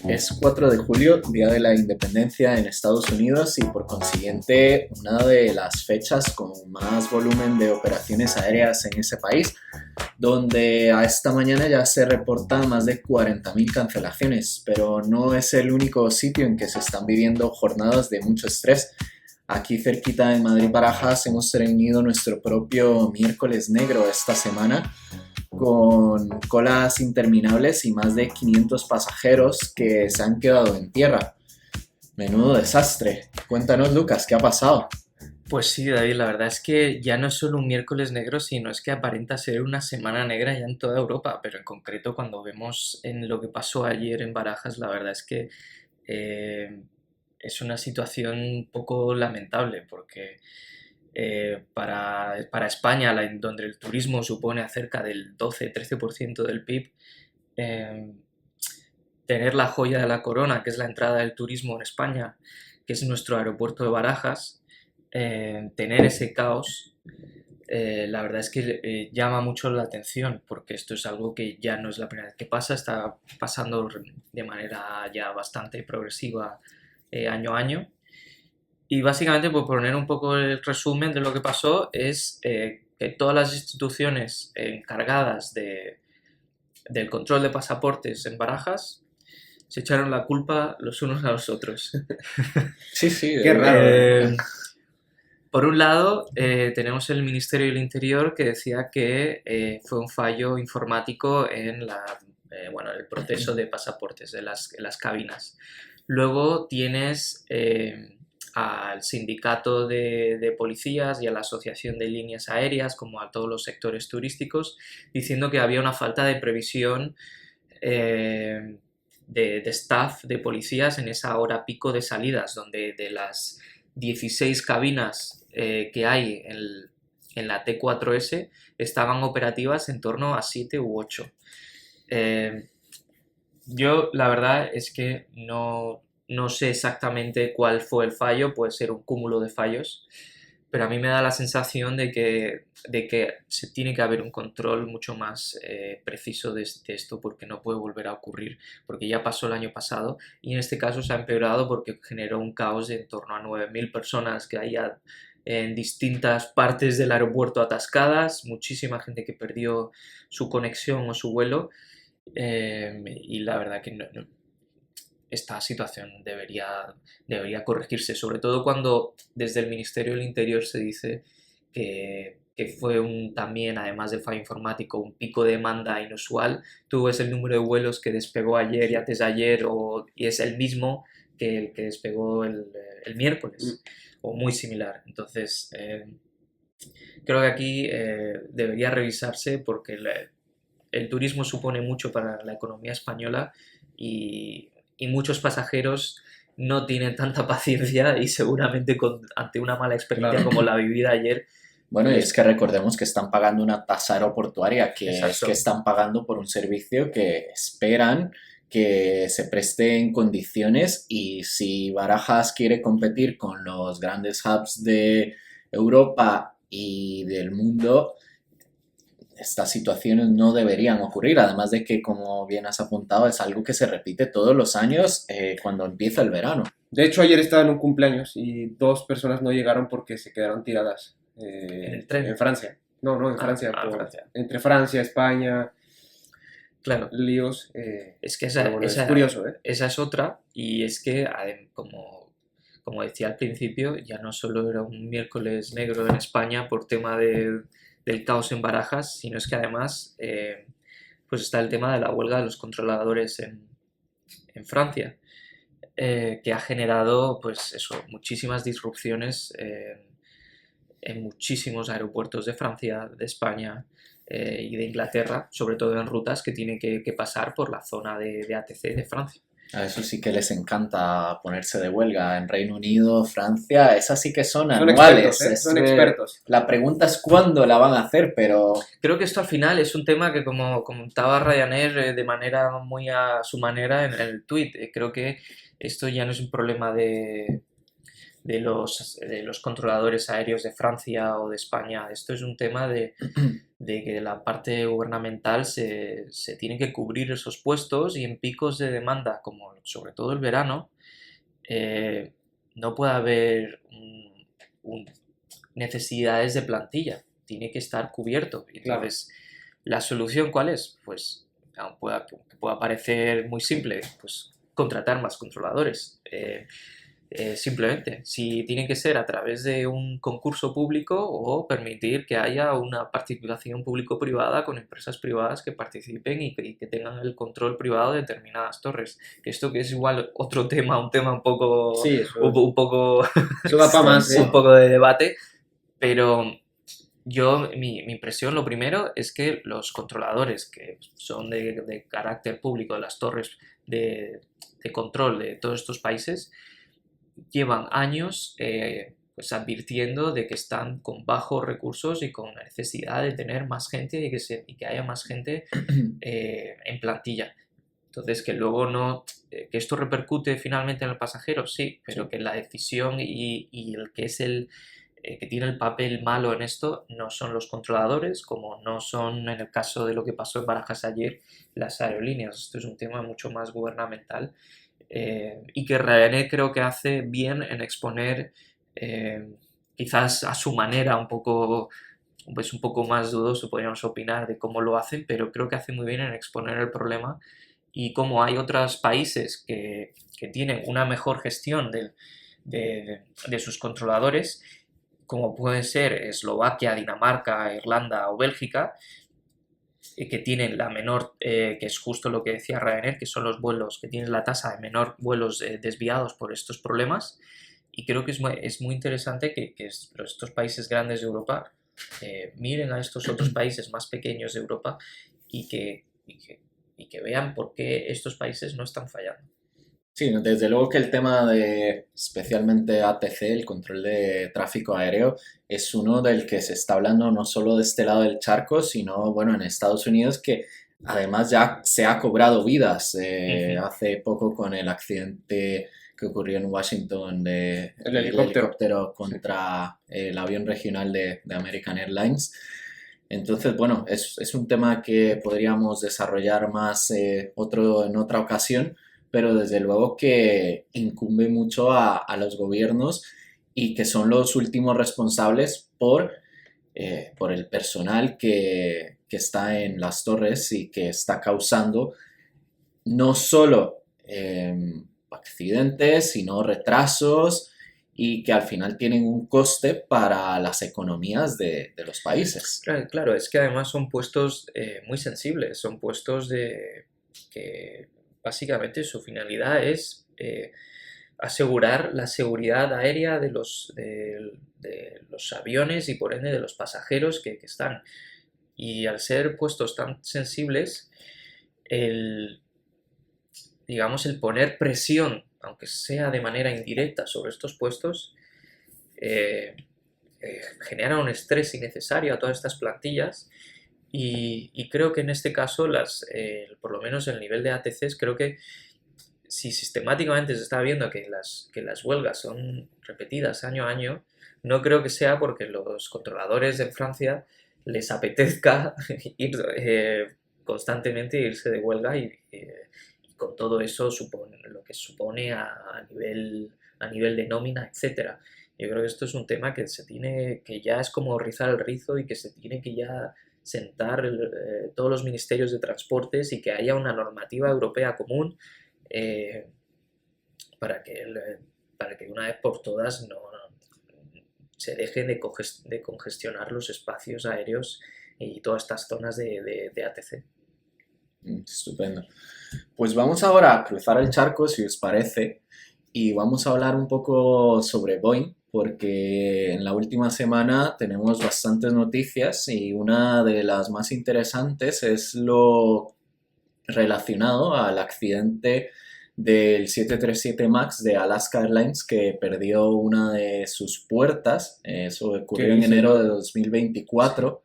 Es 4 de julio, Día de la Independencia en Estados Unidos y por consiguiente una de las fechas con más volumen de operaciones aéreas en ese país, donde a esta mañana ya se reportan más de 40.000 cancelaciones, pero no es el único sitio en que se están viviendo jornadas de mucho estrés. Aquí cerquita en Madrid Barajas hemos tenido nuestro propio miércoles negro esta semana, con colas interminables y más de 500 pasajeros que se han quedado en tierra. Menudo desastre. Cuéntanos, Lucas, ¿qué ha pasado? Pues sí, David, la verdad es que ya no es solo un miércoles negro, sino es que aparenta ser una semana negra ya en toda Europa, pero en concreto cuando vemos en lo que pasó ayer en Barajas, la verdad es que eh, es una situación un poco lamentable, porque para España, donde el turismo supone cerca del 12-13% del PIB, eh, tener la joya de la corona, que es la entrada del turismo en España, que es nuestro aeropuerto de Barajas, tener ese caos, la verdad es que llama mucho la atención, porque esto es algo que ya no es la primera vez que pasa, está pasando de manera ya bastante progresiva año a año. Y básicamente, por poner un poco el resumen de lo que pasó, es que todas las instituciones encargadas del control de pasaportes en Barajas se echaron la culpa los unos a los otros. Sí, sí, Qué raro, ¿eh? Por un lado, tenemos el Ministerio del Interior que decía que fue un fallo informático en el proceso de pasaportes de las cabinas. Luego tienes al sindicato de policías y a la Asociación de Líneas Aéreas, como a todos los sectores turísticos, diciendo que había una falta de previsión de staff de policías en esa hora pico de salidas, donde de las 16 cabinas que hay en la T4S estaban operativas en torno a 7 u 8. Yo la verdad es que no sé exactamente cuál fue el fallo, puede ser un cúmulo de fallos, pero a mí me da la sensación de que se tiene que haber un control mucho más preciso de esto, porque no puede volver a ocurrir, porque ya pasó el año pasado y en este caso se ha empeorado porque generó un caos de en torno a 9.000 personas que hay en distintas partes del aeropuerto atascadas, muchísima gente que perdió su conexión o su vuelo, y la verdad que esta situación debería corregirse, sobre todo cuando desde el Ministerio del Interior se dice que fue también, además del fallo informático, un pico de demanda inusual. Tú ves el número de vuelos que despegó ayer y antes de ayer y es el mismo que el que despegó el miércoles, o muy similar. Entonces, creo que aquí debería revisarse porque el turismo supone mucho para la economía española y muchos pasajeros no tienen tanta paciencia y seguramente ante una mala experiencia Claro. como la vivida ayer. Bueno, y es que recordemos que están pagando una tasa aeroportuaria, que es Exacto. que están pagando por un servicio que esperan que se preste en condiciones, y si Barajas quiere competir con los grandes hubs de Europa y del mundo, estas situaciones no deberían ocurrir, además de que, como bien has apuntado, es algo que se repite todos los años cuando empieza el verano. De hecho, ayer estaba en un cumpleaños y dos personas no llegaron porque se quedaron tiradas En el tren. en Francia. No, en Francia. Francia. Entre Francia, España, Claro. líos. Es que Pero bueno, es curioso, ¿eh? esa es otra, y es que, como decía al principio, ya no solo era un miércoles negro en España por tema del caos en Barajas, sino es que además pues está el tema de la huelga de los controladores en Francia, que ha generado pues eso, muchísimas disrupciones en muchísimos aeropuertos de Francia, de España y de Inglaterra, sobre todo en rutas que tienen que pasar por la zona de ATC de Francia. A eso sí que les encanta ponerse de huelga. En Reino Unido, Francia, esas sí que son Son anuales. expertos, ¿eh? Son expertos. La pregunta es cuándo la van a hacer, pero Creo que esto al final es un tema que, como comentaba Ryanair de manera muy a su manera en el tweet, creo que esto ya no es un problema de los controladores aéreos de Francia o de España. Esto es un tema de que la parte gubernamental se tiene que cubrir esos puestos y en picos de demanda, como sobre todo el verano, no puede haber necesidades de plantilla, tiene que estar cubierto. Entonces, ¿la solución cuál es? Pues, que pueda parecer muy simple, pues contratar más controladores. Simplemente, si tiene que ser a través de un concurso público o permitir que haya una participación público-privada con empresas privadas que participen y que tengan el control privado de determinadas torres. Esto que es igual otro tema, un tema un poco, Sí, un poco, eso da para más, un poco de debate, pero mi impresión, lo primero, es que los controladores que son de carácter público de las torres de control de todos estos países llevan años pues advirtiendo de que están con bajos recursos y con la necesidad de tener más gente y que haya más gente en plantilla. Entonces, que luego no, que esto repercute finalmente en el pasajero, sí, pero que la decisión y el que es el que tiene el papel malo en esto no son los controladores, como no son en el caso de lo que pasó en Barajas ayer las aerolíneas. Esto es un tema mucho más gubernamental y que Ryanair creo que hace bien en exponer quizás a su manera pues un poco más dudoso, podríamos opinar de cómo lo hacen, pero creo que hace muy bien en exponer el problema y cómo hay otros países que tienen una mejor gestión de sus controladores, como pueden ser Eslovaquia, Dinamarca, Irlanda o Bélgica, que tienen la menor, que es justo lo que decía Ryanair, que son los vuelos que tienen la tasa de menor vuelos desviados por estos problemas. Y creo que es muy interesante que estos países grandes de Europa miren a estos otros países más pequeños de Europa y que vean por qué estos países no están fallando. Sí, desde luego que el tema de especialmente ATC, el control de tráfico aéreo, es uno del que se está hablando no solo de este lado del charco, sino bueno, en Estados Unidos, que además ya se ha cobrado vidas hace poco con el accidente que ocurrió en Washington El helicóptero. helicóptero contra el avión regional de American Airlines. Entonces, bueno, es un tema que podríamos desarrollar más en otra ocasión, pero desde luego que incumbe mucho a los gobiernos y que son los últimos responsables por el personal que está en las torres y que está causando no solo accidentes, sino retrasos y que al final tienen un coste para las economías de los países. Claro, es que además son puestos muy sensibles, son puestos que básicamente su finalidad es asegurar la seguridad aérea de los aviones y por ende de los pasajeros que están. Y al ser puestos tan sensibles, digamos, el poner presión, aunque sea de manera indirecta, sobre estos puestos, genera un estrés innecesario a todas estas plantillas. Y creo que en este caso, por lo menos el nivel de ATCs, creo que si sistemáticamente se está viendo que las huelgas son repetidas año a año, no creo que sea porque los controladores en Francia les apetezca ir constantemente irse de huelga y con todo eso lo que supone a nivel de nómina, etcétera. Yo creo que esto es un tema que ya es como rizar el rizo y que se tiene que ya sentar todos los ministerios de transportes y que haya una normativa europea común para que una vez por todas no se dejen de congestionar los espacios aéreos y todas estas zonas de ATC. Estupendo. Pues vamos ahora a cruzar el charco, si os parece, y vamos a hablar un poco sobre Boeing, porque en la última semana tenemos bastantes noticias y una de las más interesantes es lo relacionado al accidente del 737 MAX de Alaska Airlines que perdió una de sus puertas. Eso ocurrió en enero de 2024.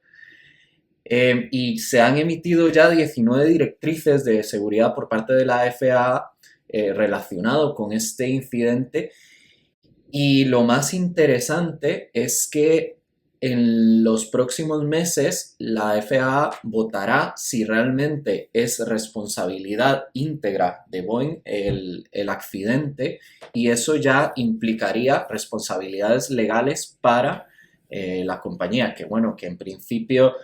Y se han emitido ya 19 directrices de seguridad por parte de la FAA relacionado con este incidente. Y lo más interesante es que en los próximos meses la FAA votará si realmente es responsabilidad íntegra de Boeing el accidente, y eso ya implicaría responsabilidades legales para la compañía, que bueno, que en principio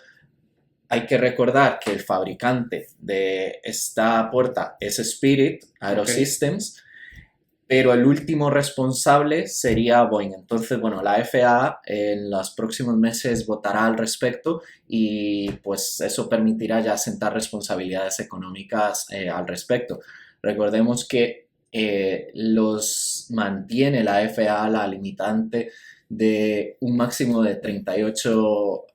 hay que recordar que el fabricante de esta puerta es Spirit Aerosystems, pero el último responsable sería Boeing. Entonces, bueno, la FAA en los próximos meses votará al respecto, y pues eso permitirá ya sentar responsabilidades económicas al respecto. Recordemos que los mantiene la FAA la limitante de un máximo de 38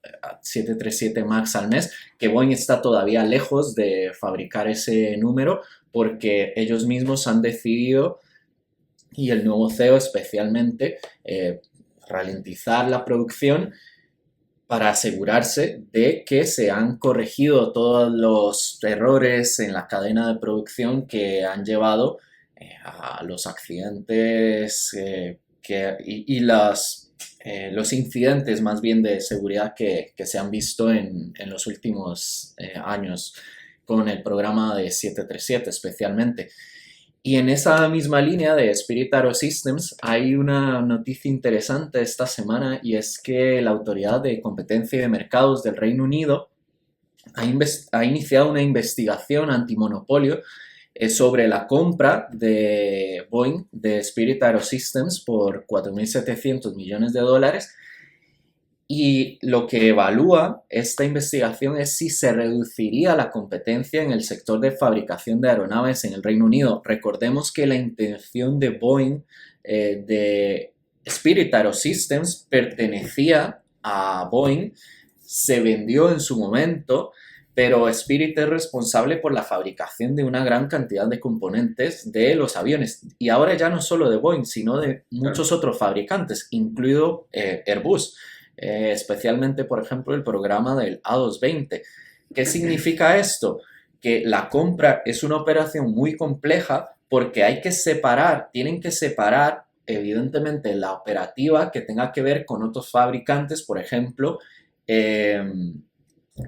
737 MAX al mes, que Boeing está todavía lejos de fabricar ese número, porque ellos mismos han decidido, y el nuevo CEO especialmente, ralentizar la producción para asegurarse de que se han corregido todos los errores en la cadena de producción que han llevado a los accidentes y los incidentes más bien de seguridad que se han visto en los últimos años con el programa de 737 especialmente. Y en esa misma línea de Spirit AeroSystems hay una noticia interesante esta semana, y es que la Autoridad de Competencia y de Mercados del Reino Unido ha iniciado una investigación antimonopolio sobre la compra de Boeing de Spirit AeroSystems por 4.700 millones de dólares. Y lo que evalúa esta investigación es si se reduciría la competencia en el sector de fabricación de aeronaves en el Reino Unido. Recordemos que la intención de Boeing, de Spirit AeroSystems, pertenecía a Boeing, se vendió en su momento, pero Spirit es responsable por la fabricación de una gran cantidad de componentes de los aviones. Y ahora ya no solo de Boeing, sino de muchos otros fabricantes, incluido Airbus. Especialmente, por ejemplo, el programa del A220. ¿Qué significa esto? Que la compra es una operación muy compleja, porque tienen que separar evidentemente la operativa que tenga que ver con otros fabricantes, por ejemplo,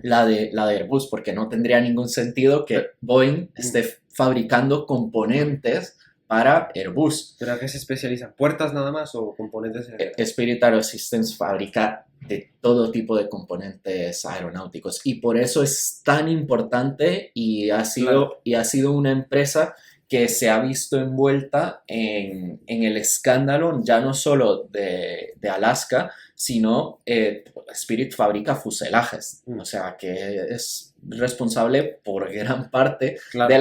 la de Airbus, porque no tendría ningún sentido que Boeing esté fabricando componentes para Airbus. ¿Pero a qué se especializan? ¿Puertas nada más o componentes en general? Spirit AeroSystems fabrica de todo tipo de componentes aeronáuticos, y por eso es tan importante, y ha sido una empresa que se ha visto envuelta en el escándalo, ya no solo de Alaska, sino Spirit fabrica fuselajes, o sea que es responsable por gran parte de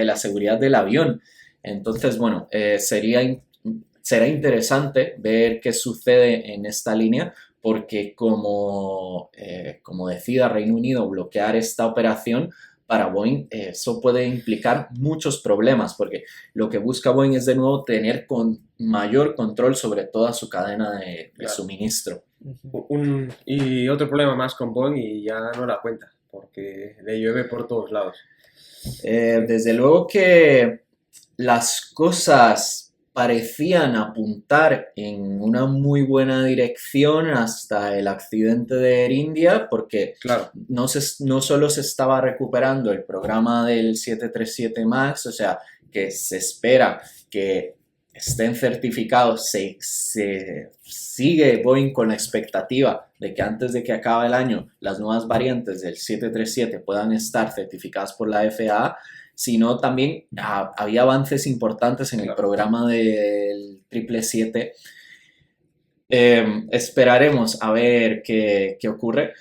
la seguridad del avión. Entonces, bueno, será interesante ver qué sucede en esta línea, porque como decida Reino Unido bloquear esta operación, para Boeing eso puede implicar muchos problemas, porque lo que busca Boeing es de nuevo tener mayor control sobre toda su cadena de suministro. Y otro problema más con Boeing, y ya no la cuenta, porque le llueve por todos lados. Desde luego que las cosas parecían apuntar en una muy buena dirección hasta el accidente de Air India, porque no solo se estaba recuperando el programa del 737 MAX, o sea, que se espera que estén certificados, se sigue Boeing con la expectativa de que antes de que acabe el año las nuevas variantes del 737 puedan estar certificadas por la FAA, sino también había avances importantes en el programa del 777. Esperaremos a ver qué ocurre.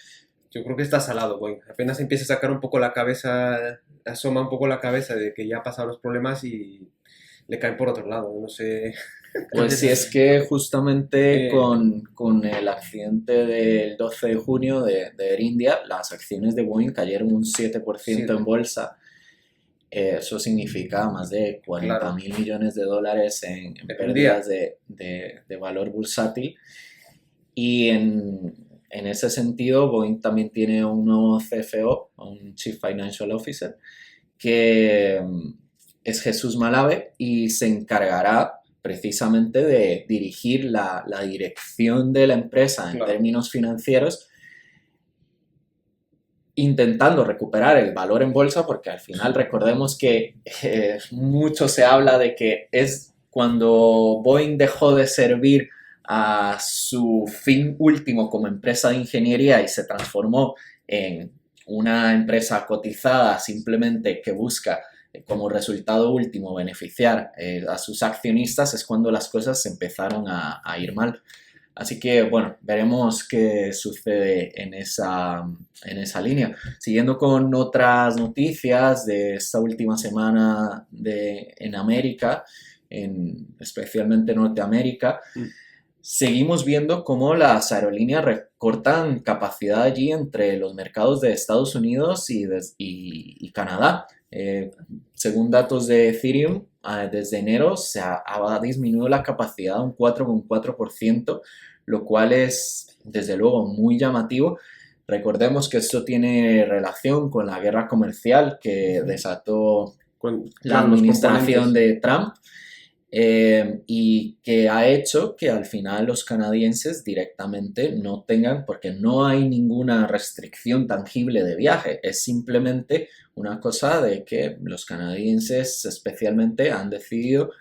Yo creo que está salado, Boeing. Apenas empieza a sacar un poco la cabeza, asoma un poco la cabeza de que ya ha pasado los problemas y le caen por otro lado, no sé. Pues sí, es que justamente con el accidente del 12 de junio de Air India, las acciones de Boeing cayeron un 7% en bolsa. Eso significa más de 40.000 millones de dólares en pérdidas de valor bursátil. Y en ese sentido, Boeing también tiene un nuevo CFO, un Chief Financial Officer, que es Jesús Malave, y se encargará precisamente de dirigir la dirección de la empresa en Claro. términos financieros, intentando recuperar el valor en bolsa, porque al final recordemos que mucho se habla de que es cuando Boeing dejó de servir a su fin último como empresa de ingeniería y se transformó en una empresa cotizada simplemente que busca como resultado último beneficiar a sus accionistas, es cuando las cosas se empezaron a ir mal. Así que, bueno, veremos qué sucede en esa línea. Siguiendo con otras noticias de esta última semana en América, especialmente Norteamérica, seguimos viendo cómo las aerolíneas recortan capacidad allí entre los mercados de Estados Unidos y Canadá. Según datos de Ethereum, desde enero ha disminuido la capacidad un 4,4%, lo cual es desde luego muy llamativo. Recordemos que esto tiene relación con la guerra comercial que desató la administración de Trump. Y que ha hecho que al final los canadienses directamente no tengan, porque no hay ninguna restricción tangible de viaje, es simplemente una cosa de que los canadienses especialmente han decidido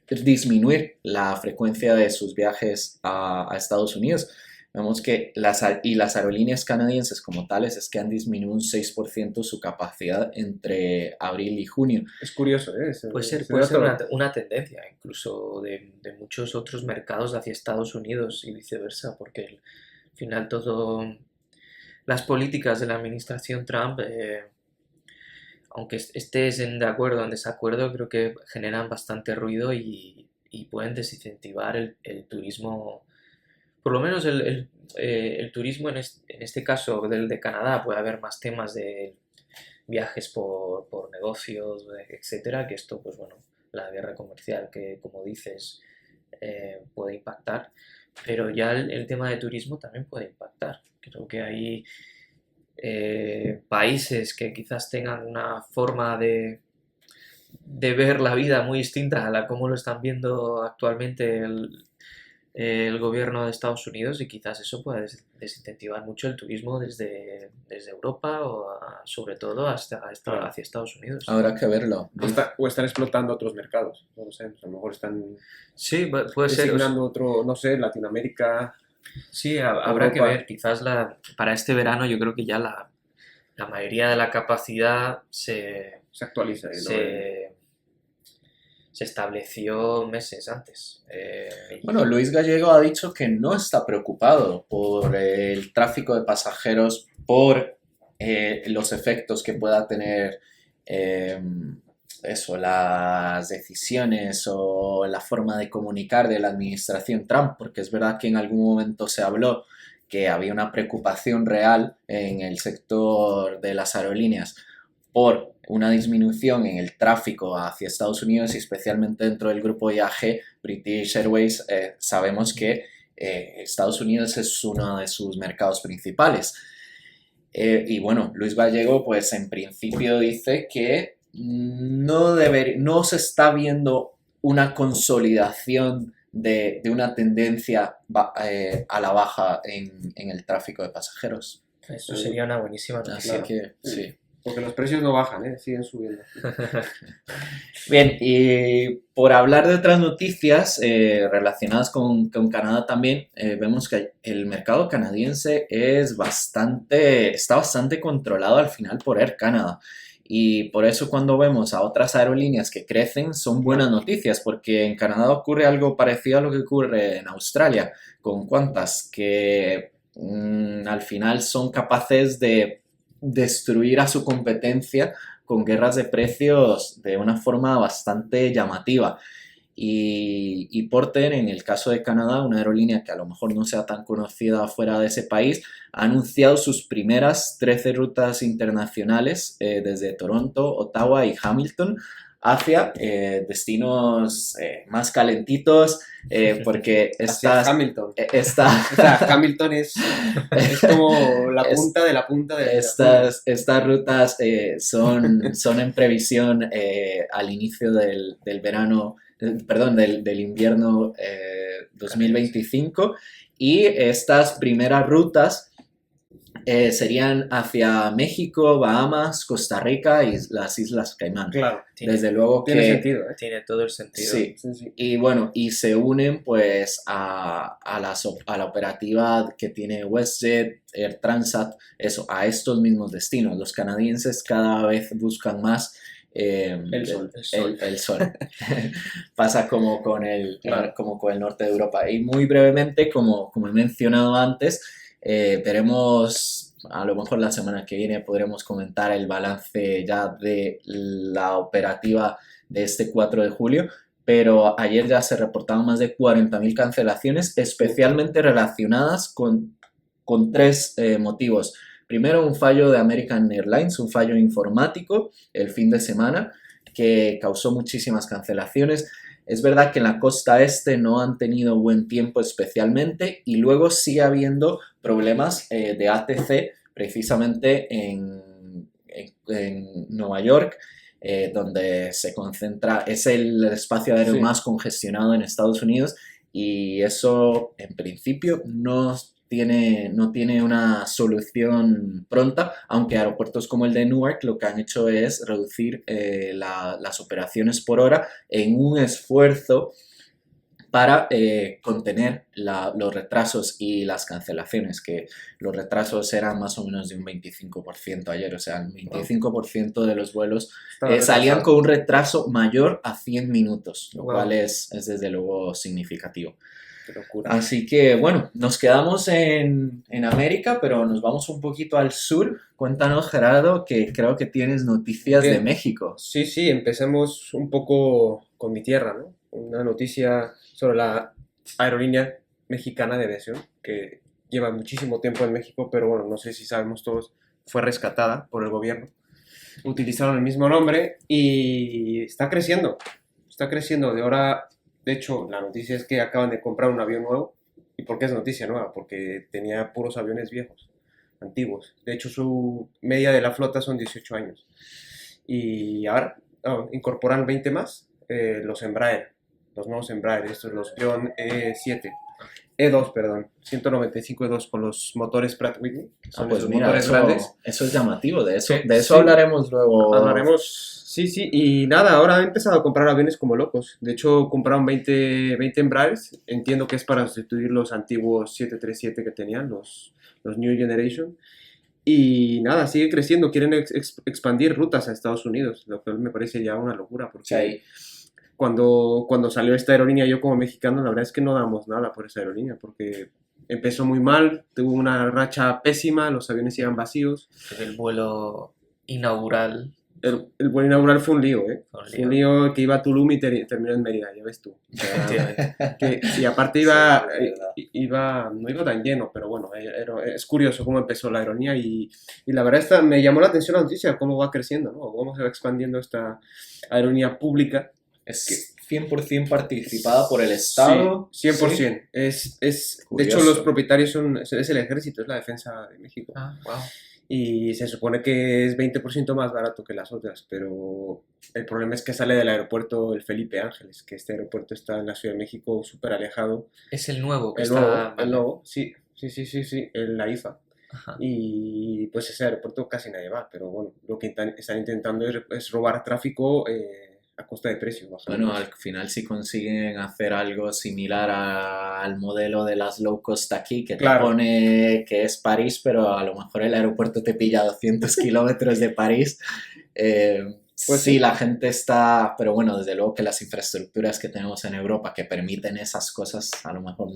disminuir la frecuencia de sus viajes a Estados Unidos. Vemos que las aerolíneas canadienses como tales es que han disminuido un 6% su capacidad entre abril y junio. Es curioso, ¿eh? Puede ser una tendencia incluso de muchos otros mercados hacia Estados Unidos y viceversa, porque al final las políticas de la administración Trump, aunque estés de acuerdo o en desacuerdo, creo que generan bastante ruido y pueden desincentivar el turismo. Por lo menos el turismo en este caso del de Canadá puede haber más temas de viajes por negocios, etcétera, que esto, pues bueno, la guerra comercial que, como dices, puede impactar, pero ya el tema de turismo también puede impactar. Creo que hay países que quizás tengan una forma de ver la vida muy distinta a la como lo están viendo actualmente el gobierno de Estados Unidos, y quizás eso pueda desincentivar mucho el turismo desde Europa o sobre todo hacia Estados Unidos. Habrá que verlo. O están explotando otros mercados, no lo sé, a lo mejor están Sí, puede ser. designando otro, no sé, Latinoamérica. Sí, habrá que ver. Quizás para este verano yo creo que ya la mayoría de la capacidad se actualiza. se estableció meses antes. Bueno, Luis Gallego ha dicho que no está preocupado por el tráfico de pasajeros, por los efectos que pueda tener las decisiones o la forma de comunicar de la administración Trump, porque es verdad que en algún momento se habló que había una preocupación real en el sector de las aerolíneas por una disminución en el tráfico hacia Estados Unidos y especialmente dentro del grupo IAG, British Airways. Sabemos que Estados Unidos es uno de sus mercados principales. Y bueno, Luis Gallego pues en principio dice que no se está viendo una consolidación de una tendencia a la baja en el tráfico de pasajeros. Eso sería una buenísima noticia. Así que sí. Porque los precios no bajan, siguen subiendo. Bien, y por hablar de otras noticias relacionadas con Canadá también, vemos que el mercado canadiense está bastante controlado al final por Air Canada. Y por eso cuando vemos a otras aerolíneas que crecen son buenas noticias, porque en Canadá ocurre algo parecido a lo que ocurre en Australia, con Qantas, que al final son capaces de destruir a su competencia con guerras de precios de una forma bastante llamativa. Y Porter, en el caso de Canadá, una aerolínea que a lo mejor no sea tan conocida fuera de ese país, ha anunciado sus primeras 13 rutas internacionales desde Toronto, Ottawa y Hamilton hacia destinos más calentitos, porque Hacia estas... Hamilton. Esta, O sea, Hamilton es como la Es- punta de la punta de la punta. estas rutas son en previsión al inicio del verano, perdón, del invierno 2025, y estas primeras rutas serían hacia México, Bahamas, Costa Rica y las Islas Caimán. Claro, Desde luego tiene que sentido, ¿eh? Tiene todo el sentido. sí. Sí, sí. Y bueno, y se unen pues a la operativa que tiene WestJet, Air Transat, eso, a estos mismos destinos. Los canadienses cada vez buscan más El sol. el sol. Pasa como con Claro. como con el norte de Europa. Y muy brevemente, como he mencionado antes, veremos, a lo mejor la semana que viene podremos comentar el balance ya de la operativa de este 4 de julio, pero ayer ya se reportaban más de 40.000 cancelaciones, especialmente relacionadas con tres motivos. Primero, un fallo de American Airlines, un fallo informático el fin de semana que causó muchísimas cancelaciones. Es verdad que en la costa este no han tenido buen tiempo especialmente, y luego sigue habiendo problemas de ATC precisamente en Nueva York, donde se concentra, es el espacio aéreo Sí. más congestionado en Estados Unidos, y eso en principio no tiene una solución pronta, aunque aeropuertos como el de Newark lo que han hecho es reducir las operaciones por hora en un esfuerzo para contener los retrasos y las cancelaciones, que los retrasos eran más o menos de un 25% ayer, o sea, el 25% de los vuelos Estaba salían retrasado. con un retraso mayor a 100 minutos, lo Wow. cual es desde luego significativo. Qué locura. Así que bueno, nos quedamos en América, pero nos vamos un poquito al sur. Cuéntanos, Gerardo, que creo que tienes noticias de Bien. México. Sí, sí, empecemos un poco con mi tierra, ¿no? Una noticia sobre la aerolínea mexicana de aviación, que lleva muchísimo tiempo en México, pero bueno, no sé si sabemos todos, fue rescatada por el gobierno. Utilizaron el mismo nombre y está creciendo. Está creciendo de ahora. De hecho, la noticia es que acaban de comprar un avión nuevo. ¿Y por qué es noticia nueva? Porque tenía puros aviones viejos, antiguos. De hecho, su media de la flota son 18 años. Y ahora incorporan 20 más, los Embraer, los nuevos Embraer, estos, los Beyond E7. E2, perdón, 195 E2 con los motores Pratt Whitney, que son Pues esos mira, motores grandes. eso es llamativo, de eso Sí. hablaremos luego. Hablaremos, sí, y nada, ahora han empezado a comprar aviones como locos. De hecho, compraron 20 Embraers. Entiendo que es para sustituir los antiguos 737 que tenían, los New Generation. Y nada, sigue creciendo. Quieren expandir rutas a Estados Unidos, lo cual me parece ya una locura. Porque Sí. cuando salió esta aerolínea, yo como mexicano, la verdad es que no damos nada por esa aerolínea, porque empezó muy mal, tuvo una racha pésima, los aviones iban vacíos. El vuelo inaugural. El vuelo inaugural fue un lío, ¿eh? Fue un Fue un lío que iba a Tulum y terminó en Mérida, ya ves tú. O sea, Efectivamente. y aparte Sí, iba, es verdad. no iba tan lleno, pero bueno, es curioso cómo empezó la aerolínea y la verdad me llamó la atención la noticia, cómo va creciendo, ¿no? Cómo se va expandiendo esta aerolínea pública. Es 100% participada por el Estado. Sí, 100%. Sí. De hecho, Curioso. los propietarios es el ejército, es la defensa de México. Wow. Y se supone que es 20% más barato que las otras, pero el problema es que sale del aeropuerto el Felipe Ángeles, que este aeropuerto está en la Ciudad de México súper alejado. Es el nuevo que El está. nuevo, vale. sí, en la IFA. Ajá. Y pues ese aeropuerto casi nadie va, pero bueno, lo que están intentando es robar tráfico a costa de precio. Bueno, al final si consiguen hacer algo similar al modelo de las low cost aquí, que te Claro. pone que es París, pero a lo mejor el aeropuerto te pilla a 200 kilómetros de París. Pues sí, sí. la gente está, pero bueno, desde luego que las infraestructuras que tenemos en Europa que permiten esas cosas, a lo mejor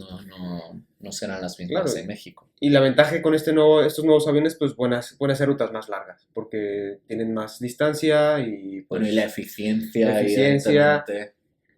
no serán las mismas Claro. en México. Y la ventaja con estos nuevos aviones, pues pueden hacer rutas más largas, porque tienen más distancia y pues, Bueno, y la eficiencia, la eficiencia. evidentemente.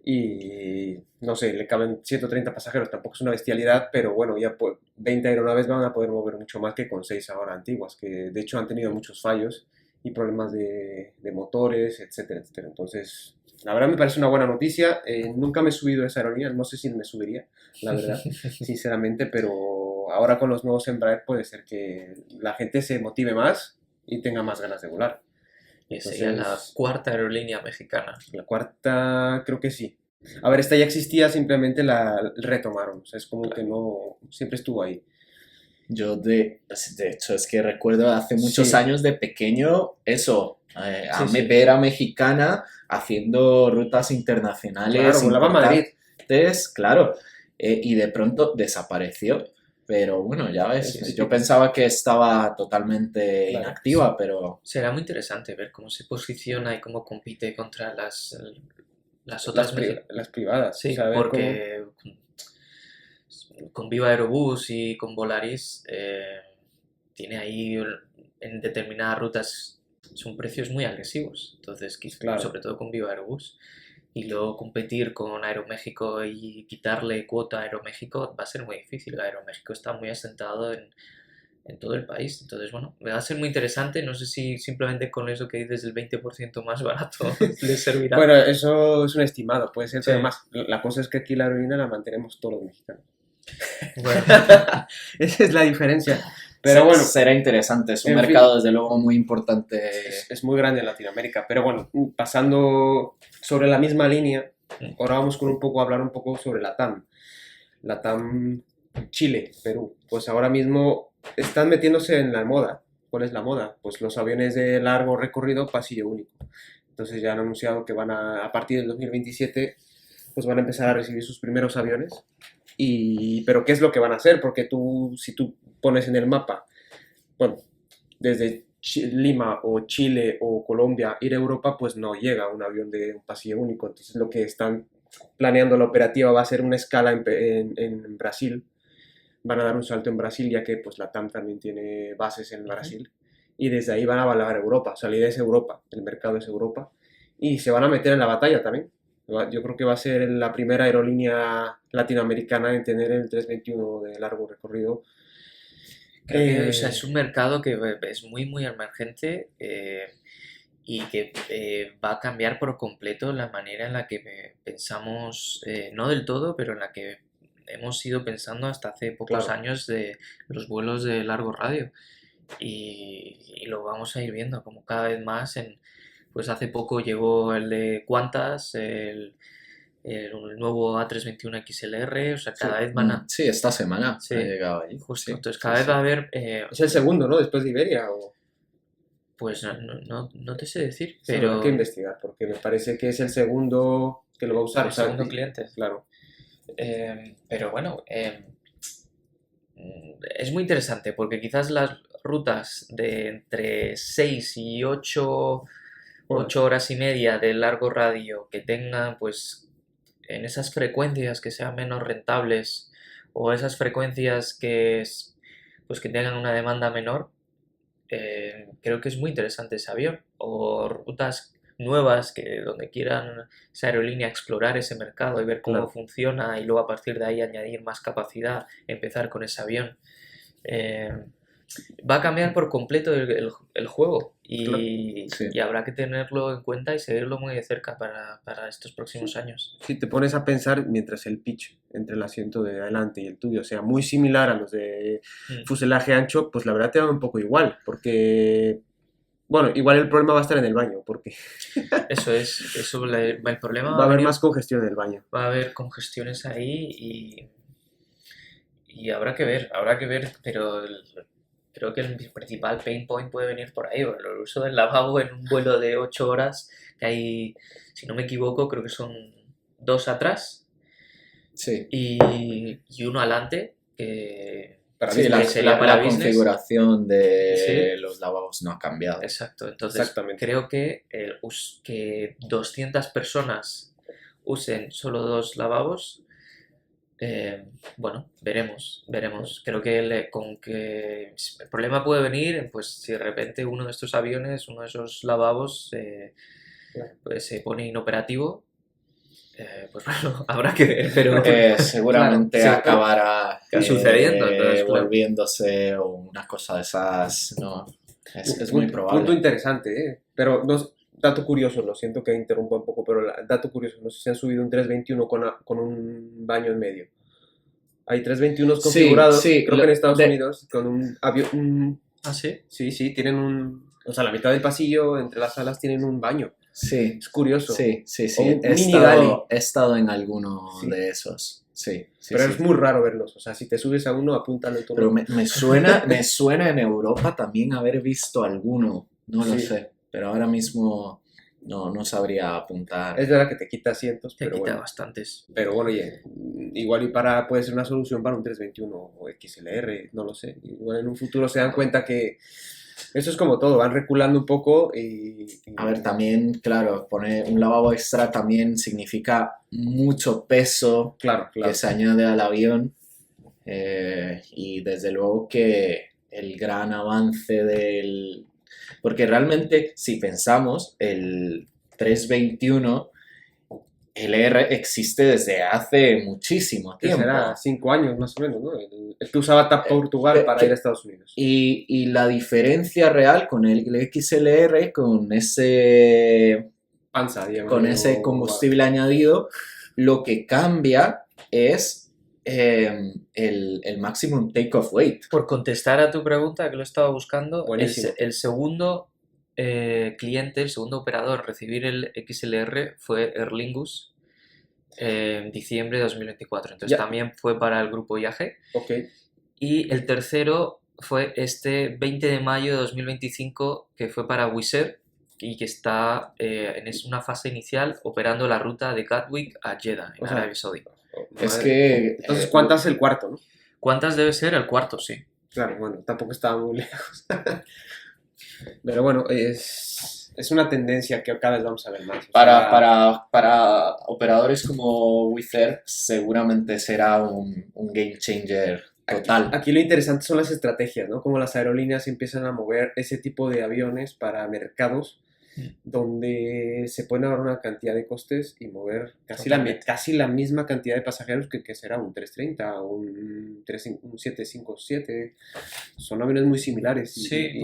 Y no sé, le caben 130 pasajeros, tampoco es una bestialidad, pero bueno, ya 20 aeronaves van a poder mover mucho más que con 6 ahora antiguas, que de hecho han tenido muchos fallos y problemas de motores, etcétera, etcétera. Entonces, la verdad me parece una buena noticia. Nunca me he subido a esa aerolínea, no sé si me subiría, la verdad, sinceramente, pero ahora con los nuevos Embraer puede ser que la gente se motive más y tenga más ganas de volar. Y sería la Entonces, cuarta aerolínea mexicana. la cuarta creo que sí. A ver, esta ya existía, simplemente la retomaron. O sea, es como que no, siempre estuvo ahí. Yo de hecho es que recuerdo hace muchos Sí. años de pequeño eso, Sí, sí. ver a Mexicana haciendo rutas internacionales Claro, volaba a Madrid. importantes, claro, y de pronto desapareció. Pero bueno, ya ves, Sí, sí, yo sí. pensaba que estaba totalmente Claro. inactiva, pero Será muy interesante ver cómo se posiciona y cómo compite contra las otras Las privadas. Sí, Saber porque con Viva Aerobús y con Volaris tiene ahí en determinadas rutas son precios muy agresivos. Entonces, Claro. sobre todo con Viva Aerobús. Y luego competir con Aeroméxico y quitarle cuota a Aeroméxico va a ser muy difícil. Aeroméxico está muy asentado en todo el país. Entonces, bueno, va a ser muy interesante. No sé si simplemente con eso que dices el 20% más barato le servirá. Bueno, eso es un estimado, puede ser, Sí. pero más. La cosa es que aquí la aerolínea la mantenemos todos los mexicanos. Bueno, Esa es la diferencia. Pero bueno, será interesante, es un en fin. mercado desde luego muy importante. es muy grande en Latinoamérica. Pero bueno, pasando sobre la misma línea, ahora vamos con a hablar un poco sobre la TAM. La TAM Chile, Perú. Pues ahora mismo están metiéndose en la moda. ¿Cuál es la moda? Pues los aviones de largo recorrido, pasillo único. Entonces ya han anunciado que a partir del 2027, pues van a empezar a recibir sus primeros aviones. Pero ¿qué es lo que van a hacer? Porque si tú pones en el mapa, bueno, desde Lima o Chile o Colombia ir a Europa, pues no llega un avión de un pasillo único. Entonces lo que están planeando la operativa va a ser una escala en Brasil. Van a dar un salto en Brasil, ya que pues la TAM también tiene bases en Brasil. Y desde ahí van a volar a Europa. O sea, la idea es Europa, el mercado es Europa. Y se van a meter en la batalla también. Yo creo que va a ser la primera aerolínea latinoamericana en tener el 321 de largo recorrido. creo que o sea, es un mercado que es muy, muy emergente y que va a cambiar por completo la manera en la que pensamos, no del todo, pero en la que hemos ido pensando hasta hace pocos Claro. años de los vuelos de largo radio. Y lo vamos a ir viendo como cada vez más pues hace poco llegó el de Qantas, el nuevo A321XLR, o sea, cada vez van a... Sí, esta semana Sí, ha llegado allí. justo, Sí, entonces sí, cada vez sí. va a haber... Es el segundo, ¿no? Después de Iberia. Pues no te sé decir, Eso pero... hay que investigar, porque me parece que es el segundo que lo va a usar. el o sea, segundo cliente. Claro. Pero bueno, es muy interesante porque quizás las rutas de entre 6 y 8 horas y media de largo radio que tengan pues en esas frecuencias que sean menos rentables o esas frecuencias pues que tengan una demanda menor, creo que es muy interesante ese avión. O rutas nuevas que donde quieran esa aerolínea explorar ese mercado y ver cómo Claro. funciona y luego a partir de ahí añadir más capacidad, empezar con ese avión. Va a cambiar por completo el juego y, Sí. y habrá que tenerlo en cuenta y seguirlo muy de cerca para estos próximos años. Si te pones a pensar, mientras el pitch entre el asiento de adelante y el tuyo sea muy similar a los de fuselaje ancho, pues la verdad te da un poco igual, porque... Bueno, igual el problema va a estar en el baño, porque El problema va a haber venir- más congestión en el baño. va a haber congestiones ahí y habrá que ver, pero creo que el principal pain point puede venir por ahí, por el uso del lavabo en un vuelo de 8 horas, que hay, si no me equivoco, creo que son 2 atrás Sí. y uno adelante, que Sí, que sería para la business. configuración de Sí. los lavabos no ha cambiado. Exacto, entonces Exactamente. creo que, que 200 personas usen solo 2 lavabos, bueno, veremos. Creo que el problema puede venir, pues si de repente uno de estos aviones, uno de esos lavabos, pues se pone inoperativo, pues bueno, habrá que ver, pero Seguramente Claro, sí, acabará sucediendo, entonces, claro. volviéndose una cosa de esas, ¿no? Es muy Punto probable. interesante, ¿eh? Pero dato curioso, lo siento que interrumpa un poco, pero dato curioso, no sé si han subido un 321 con un baño en medio. Hay 321 Sí, configurados, sí, creo que en Estados Unidos, con un avión. ¿Ah, sí? Sí, tienen o sea, la mitad del pasillo, entre las salas, tienen un baño. Sí, Es curioso. sí. O un He mini galley. estado en alguno Sí. de esos. Sí. Pero es muy raro verlos. O sea, si te subes a uno, apúntalo y todo. Pero me suena en Europa también haber visto alguno. No lo Sí. sé. Pero ahora mismo no sabría apuntar. Es verdad que te quita asientos, Te pero quita bueno. bastantes. Pero bueno, igual puede ser una solución para un 321 o XLR, no lo sé. Igual en un futuro se dan cuenta que eso es como todo, van reculando un poco y A ver, también, claro, poner un lavabo extra también significa mucho peso claro. que se añade al avión. Y desde luego que el gran avance del... Porque realmente, si pensamos, el 321 LR existe desde hace muchísimo Que tiempo. será 5 años más o menos, ¿no? El que usaba TAP Portugal para ir a Estados Unidos. Y la diferencia real con el XLR, con ese Panza, digamos. con ese combustible añadido, lo que cambia es el maximum take-off weight. Por contestar a tu pregunta, que lo estaba buscando, Buenísimo. el segundo cliente, el segundo operador en recibir el XLR fue Aer Lingus en diciembre de 2024. Entonces Ya. también fue para el grupo IAG. Ok. Y el tercero fue este 20 de mayo de 2025, que fue para Wizz Air y que está en una fase inicial operando la ruta de Gatwick a Jeddah, en O sea, Arabia Saudí. Es que... Entonces, ¿cuántas es el cuarto, no? ¿Cuántas debe ser? El cuarto, sí. Claro, bueno, tampoco estaba muy lejos. Pero bueno, es una tendencia que cada vez vamos a ver más. O sea, Para operadores como Wizz Air seguramente será un game changer total. Aquí lo interesante son las estrategias, ¿no? Como las aerolíneas empiezan a mover ese tipo de aviones para mercados donde se pueden ahorrar una cantidad de costes y mover casi la misma cantidad de pasajeros que será un 330 o un 757. Son aviones muy similares y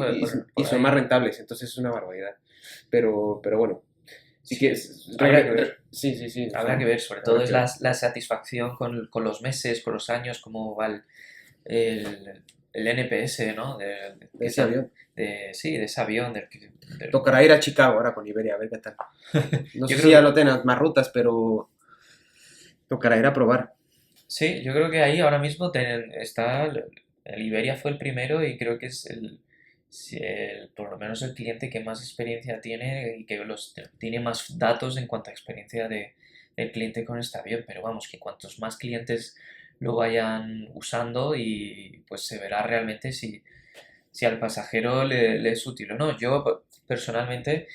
son más rentables, entonces es una barbaridad. Pero bueno, si quieres... Sí. Habrá que ver, sobre todo es la satisfacción con los meses, con los años, cómo va el NPS, ¿no? De ese avión. Sí, de ese avión. Tocará ir a Chicago ahora con Iberia, a ver qué tal. No sé Yo si creo ya que- lo tengan más rutas, pero tocará ir a probar. Sí, yo creo que ahí ahora mismo está. El Iberia fue el primero y creo que es por lo menos el cliente que más experiencia tiene y que tiene más datos en cuanto a experiencia del cliente con este avión. Pero vamos, que cuantos más clientes lo vayan usando y pues se verá realmente si al pasajero le es útil o no. Yo personalmente,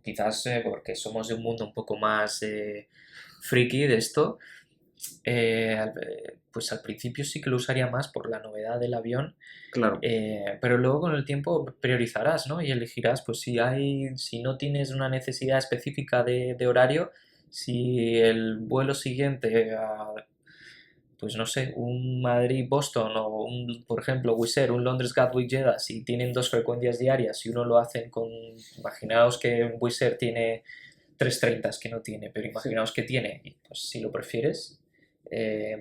quizás porque somos de un mundo un poco más friki de esto, pues al principio sí que lo usaría más por la novedad del avión, Claro. pero luego con el tiempo priorizarás, ¿no? Y elegirás, pues si no tienes una necesidad específica de horario, si el vuelo siguiente pues no sé, un Madrid-Boston o por ejemplo, Wizz Air, un Londres-Gatwick-Jeddah, si tienen 2 frecuencias diarias y uno lo hacen imaginaos que Wizz Air tiene 330 que no tiene, pero imaginaos que tiene, y pues si lo prefieres,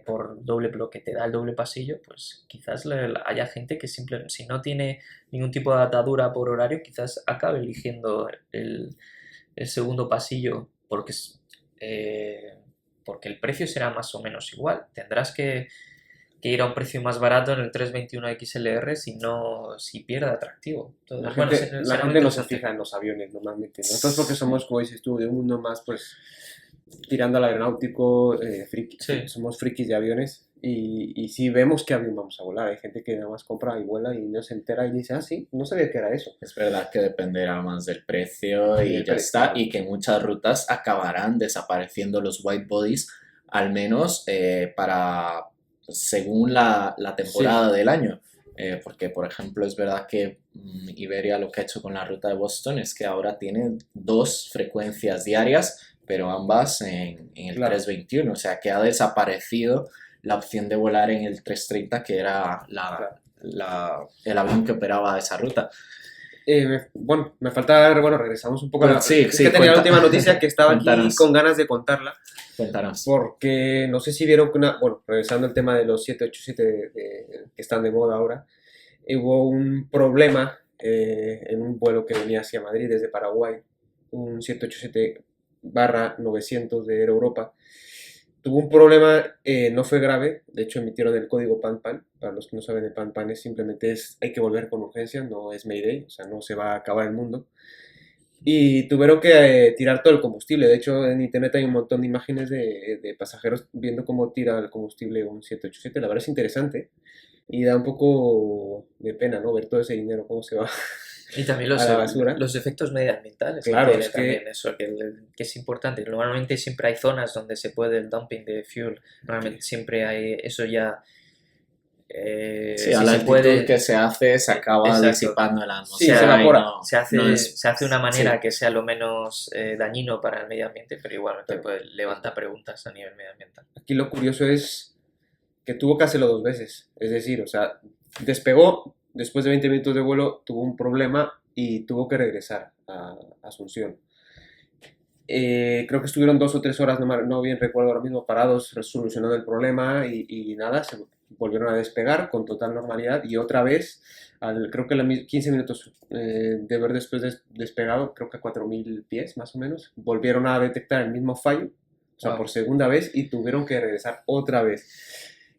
por doble bloque te da el doble pasillo, pues quizás haya gente que simplemente, si no tiene ningún tipo de atadura por horario, quizás acabe eligiendo el segundo pasillo porque el precio será más o menos igual. Tendrás que ir a un precio más barato en el 321 XLR si pierde atractivo. Entonces, La gente no se fija en los aviones normalmente. Nosotros porque somos, como dices tú, de un mundo más pues tirando al aeronáutico, somos frikis de aviones y sí vemos qué avión vamos a volar. Hay gente que nada más compra y vuela y no se entera y dice, sí, no sabía que era eso. Es verdad que dependerá más del precio y ya está, y que muchas rutas acabarán desapareciendo los white bodies, al menos según la temporada del año. Porque, por ejemplo, es verdad que Iberia lo que ha hecho con la ruta de Boston es que ahora tiene 2 frecuencias diarias, pero ambas en el 321, o sea que ha desaparecido la opción de volar en el 330, que era el avión que operaba esa ruta. Bueno, me falta, bueno, regresamos un poco a la... Sí, es sí, que tenía la cuenta. última noticia que estaba aquí Cuéntanos. con ganas de contarla, Cuéntanos. porque no sé si vieron que bueno, regresando al tema de los 787 que están de moda ahora, hubo un problema en un vuelo que venía hacia Madrid desde Paraguay, un 787-900 de Air Europa. Tuvo un problema, no fue grave, de hecho emitieron el código PAN-PAN. Para los que no saben, el PAN-PAN simplemente hay que volver con urgencia, no es Mayday, o sea, no se va a acabar el mundo. Y tuvieron que tirar todo el combustible. De hecho, en internet hay un montón de imágenes de pasajeros viendo cómo tira el combustible un 787. La verdad es interesante y da un poco de pena, ¿no? Ver todo ese dinero, cómo se va Y también a la basura. los efectos medioambientales que Claro, tiene es que- también eso, que es importante. Normalmente siempre hay zonas donde se puede el dumping de fuel. Normalmente siempre hay eso ya. Sí, Si a la se altitud puede, que se hace se acaba Exacto. disipando en la Sí, se atmósfera y evapora. no- se hace, no es- se hace de una manera sí. que sea lo menos dañino para el medio ambiente, pero igualmente Claro. pues, levanta preguntas a nivel medioambiental. Aquí lo curioso es que tuvo que hacerlo dos veces. Es decir, o sea, despegó, después de 20 minutos de vuelo, tuvo un problema y tuvo que regresar a Asunción. Creo que estuvieron 2 o 3 horas, no bien recuerdo ahora mismo, parados solucionando el problema y nada, se volvieron a despegar con total normalidad y otra vez, creo que 15 minutos de haber después despegado, creo que a 4.000 pies más o menos, volvieron a detectar el mismo fallo, o sea, Wow. por segunda vez y tuvieron que regresar otra vez.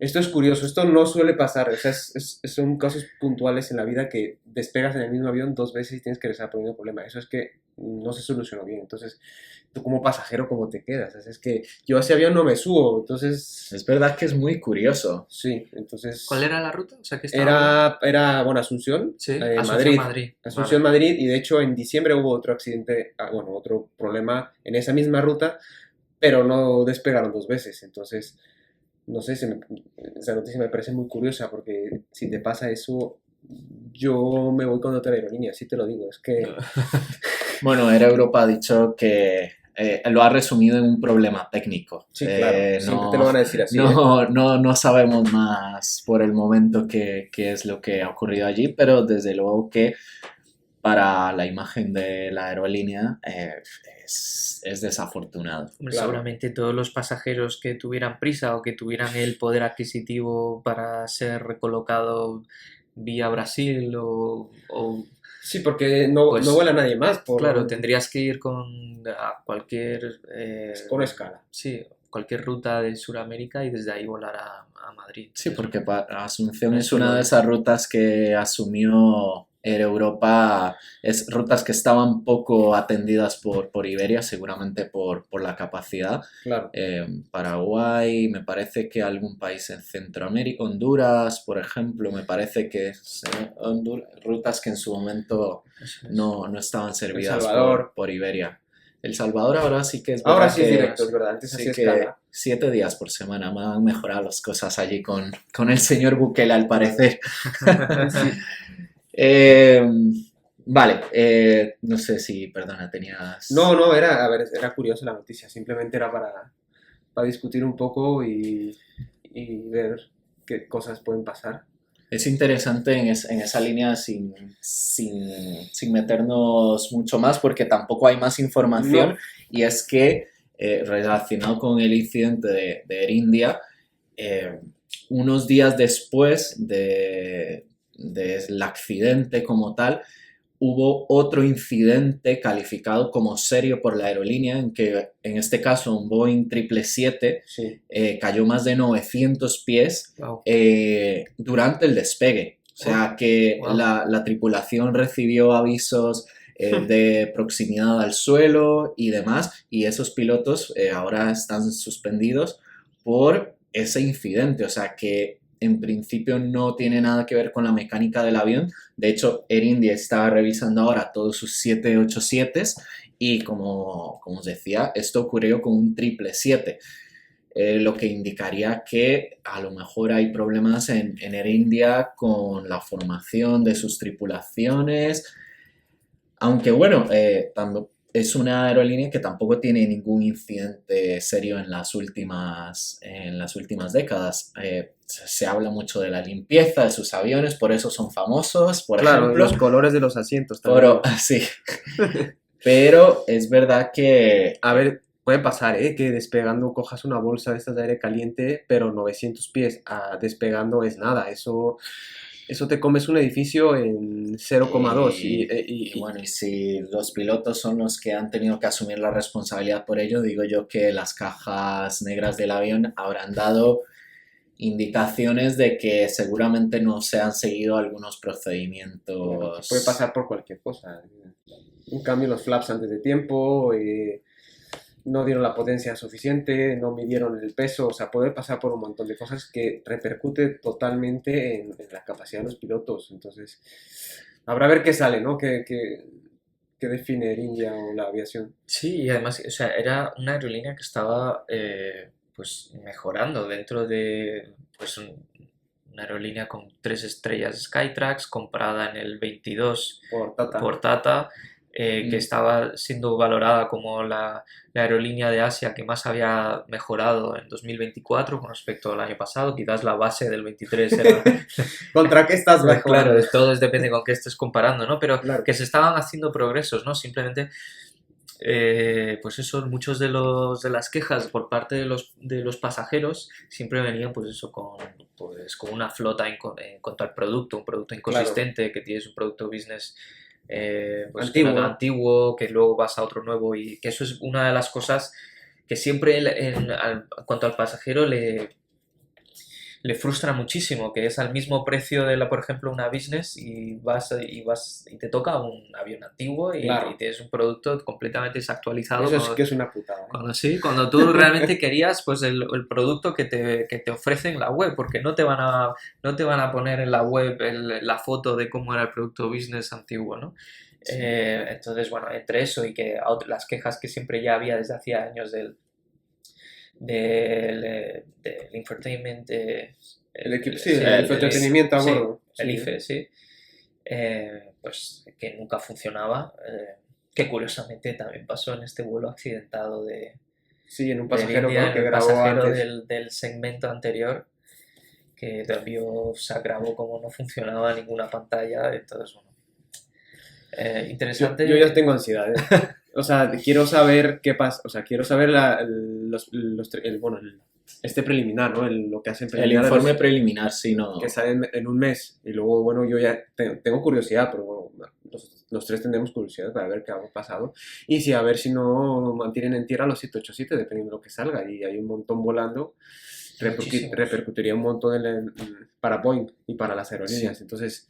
Esto es curioso, esto no suele pasar, o sea, son casos puntuales en la vida que despegas en el mismo avión 2 veces y tienes que regresar por el mismo problema. Eso es que no se solucionó bien. Entonces, tú como pasajero, ¿cómo te quedas? Es que yo a ese avión no me subo, entonces... Es verdad que es muy curioso. Sí, entonces... ¿Cuál era la ruta? O sea, que estaba... Era bueno, Asunción, Sí, Madrid. Asunción-Madrid. Asunción, Madrid, y de hecho en diciembre hubo otro accidente, bueno, otro problema en esa misma ruta, pero no despegaron 2 veces. Entonces, no sé, esa noticia me parece muy curiosa porque si te pasa eso, yo me voy con otra aerolínea, así te lo digo. Es que, Bueno, Air Europa ha dicho que lo ha resumido en un problema técnico. sí, claro, siempre te lo van a decir así. No sabemos más por el momento qué es lo que ha ocurrido allí, pero desde luego que para la imagen de la aerolínea es desafortunado. Hombre, Claro. seguramente todos los pasajeros que tuvieran prisa o que tuvieran el poder adquisitivo para ser recolocado vía Brasil o Sí, porque no, Pues, no vuela nadie más claro, tendrías que ir a cualquier con escala. sí, cualquier ruta de Sudamérica y desde ahí volar a Madrid. Sí, porque Asunción Eso es una lo- de esas rutas que asumió Air Europa, es rutas que estaban poco atendidas por Iberia, seguramente por la capacidad. Claro. Paraguay, me parece que algún país en Centroamérica, Honduras, por ejemplo, me parece que rutas que en su momento Eso es. no estaban servidas Salvador. por Iberia. El Salvador ahora sí que es Ahora verdad sí es que directo, es verdad. Antes sí hacía que escala. 7 días por semana me han mejorado las cosas allí con el señor Bukele, al parecer. Sí. Vale, no sé si, perdona, tenías... No, a ver, era curiosa la noticia. Simplemente era para discutir un poco y ver qué cosas pueden pasar. Es interesante en esa línea sin meternos mucho más porque tampoco hay más información No. y es que relacionado con el incidente de Air India, unos días después del accidente como tal, hubo otro incidente calificado como serio por la aerolínea, en que en este caso un Boeing 777 Sí. cayó más de 900 pies Wow. durante el despegue. O sea que Wow. la tripulación recibió avisos de proximidad al suelo y demás, y esos pilotos ahora están suspendidos por ese incidente. O sea que en principio no tiene nada que ver con la mecánica del avión. De hecho, Air India está revisando ahora todos sus 787s y como os decía, esto ocurrió con un 777. Lo que indicaría que a lo mejor hay problemas en Air India con la formación de sus tripulaciones. Aunque bueno, es una aerolínea que tampoco tiene ningún incidente serio en las últimas décadas. Se habla mucho de la limpieza de sus aviones, por eso son famosos, por Claro, ejemplo. los colores de los asientos también. Pero, sí, pero es verdad que... A ver, puede pasar, que despegando cojas una bolsa de estas de aire caliente, pero 900 pies despegando es nada. Eso te comes un edificio en 0,2 Y bueno, y si los pilotos son los que han tenido que asumir la responsabilidad por ello, digo yo que las cajas negras del avión habrán dado indicaciones de que seguramente no se han seguido algunos procedimientos. puede pasar por cualquier cosa. Un cambio en los flaps antes de tiempo, no dieron la potencia suficiente, no midieron el peso, o sea, puede pasar por un montón de cosas que repercute totalmente en la capacidad de los pilotos. Entonces, habrá a ver qué sale, ¿no? ¿Qué define el India o la aviación? Sí, y además, o sea, era una aerolínea que estaba pues mejorando dentro de pues una aerolínea con 3 estrellas Skytrax, comprada en el 22 Por Tata. por Tata, que estaba siendo valorada como la aerolínea de Asia que más había mejorado en 2024 con respecto al año pasado. Quizás la base del 23 era... ¿Contra qué estás mejorando? Claro, todo depende con qué estés comparando, ¿no? Pero Claro. que se estaban haciendo progresos, ¿no? Simplemente, pues eso, muchos de las quejas por parte de los pasajeros siempre venían, pues eso, con una flota en cuanto al producto, un producto inconsistente, que tienes un producto business pues antiguo, que luego vas a otro nuevo, y que eso es una de las cosas que siempre en cuanto al pasajero le frustra muchísimo, que es al mismo precio de por ejemplo, una business, y vas y te toca un avión antiguo y tienes un producto completamente desactualizado. Eso sí que es una putada. Cuando tú realmente querías pues el producto que te ofrecen en la web, porque no te van a poner en la web la foto de cómo era el producto business antiguo, ¿no? Sí. Entonces, bueno, entre eso y que las quejas que siempre ya había desde hacía años del infotainment, el entretenimiento a bordo. El IFE, sí. Pues que nunca funcionaba, que curiosamente también pasó en este vuelo accidentado en un pasajero India, que grabó antes del segmento anterior, que se agravó como no funcionaba ninguna pantalla. Entonces, bueno, interesante. Yo ya tengo ansiedad, O sea, quiero saber qué pasa, o sea, quiero saber este preliminar, ¿no? Lo que hacen preliminar. El informe preliminar, sí, no. Que sale en un mes, y luego, bueno, yo ya tengo curiosidad, pero bueno, los tres tenemos curiosidad para ver qué ha pasado, y a ver si no mantienen en tierra los 787, dependiendo de lo que salga, y hay un montón volando, repercutiría un montón para Boeing y para las aerolíneas. Sí. Entonces,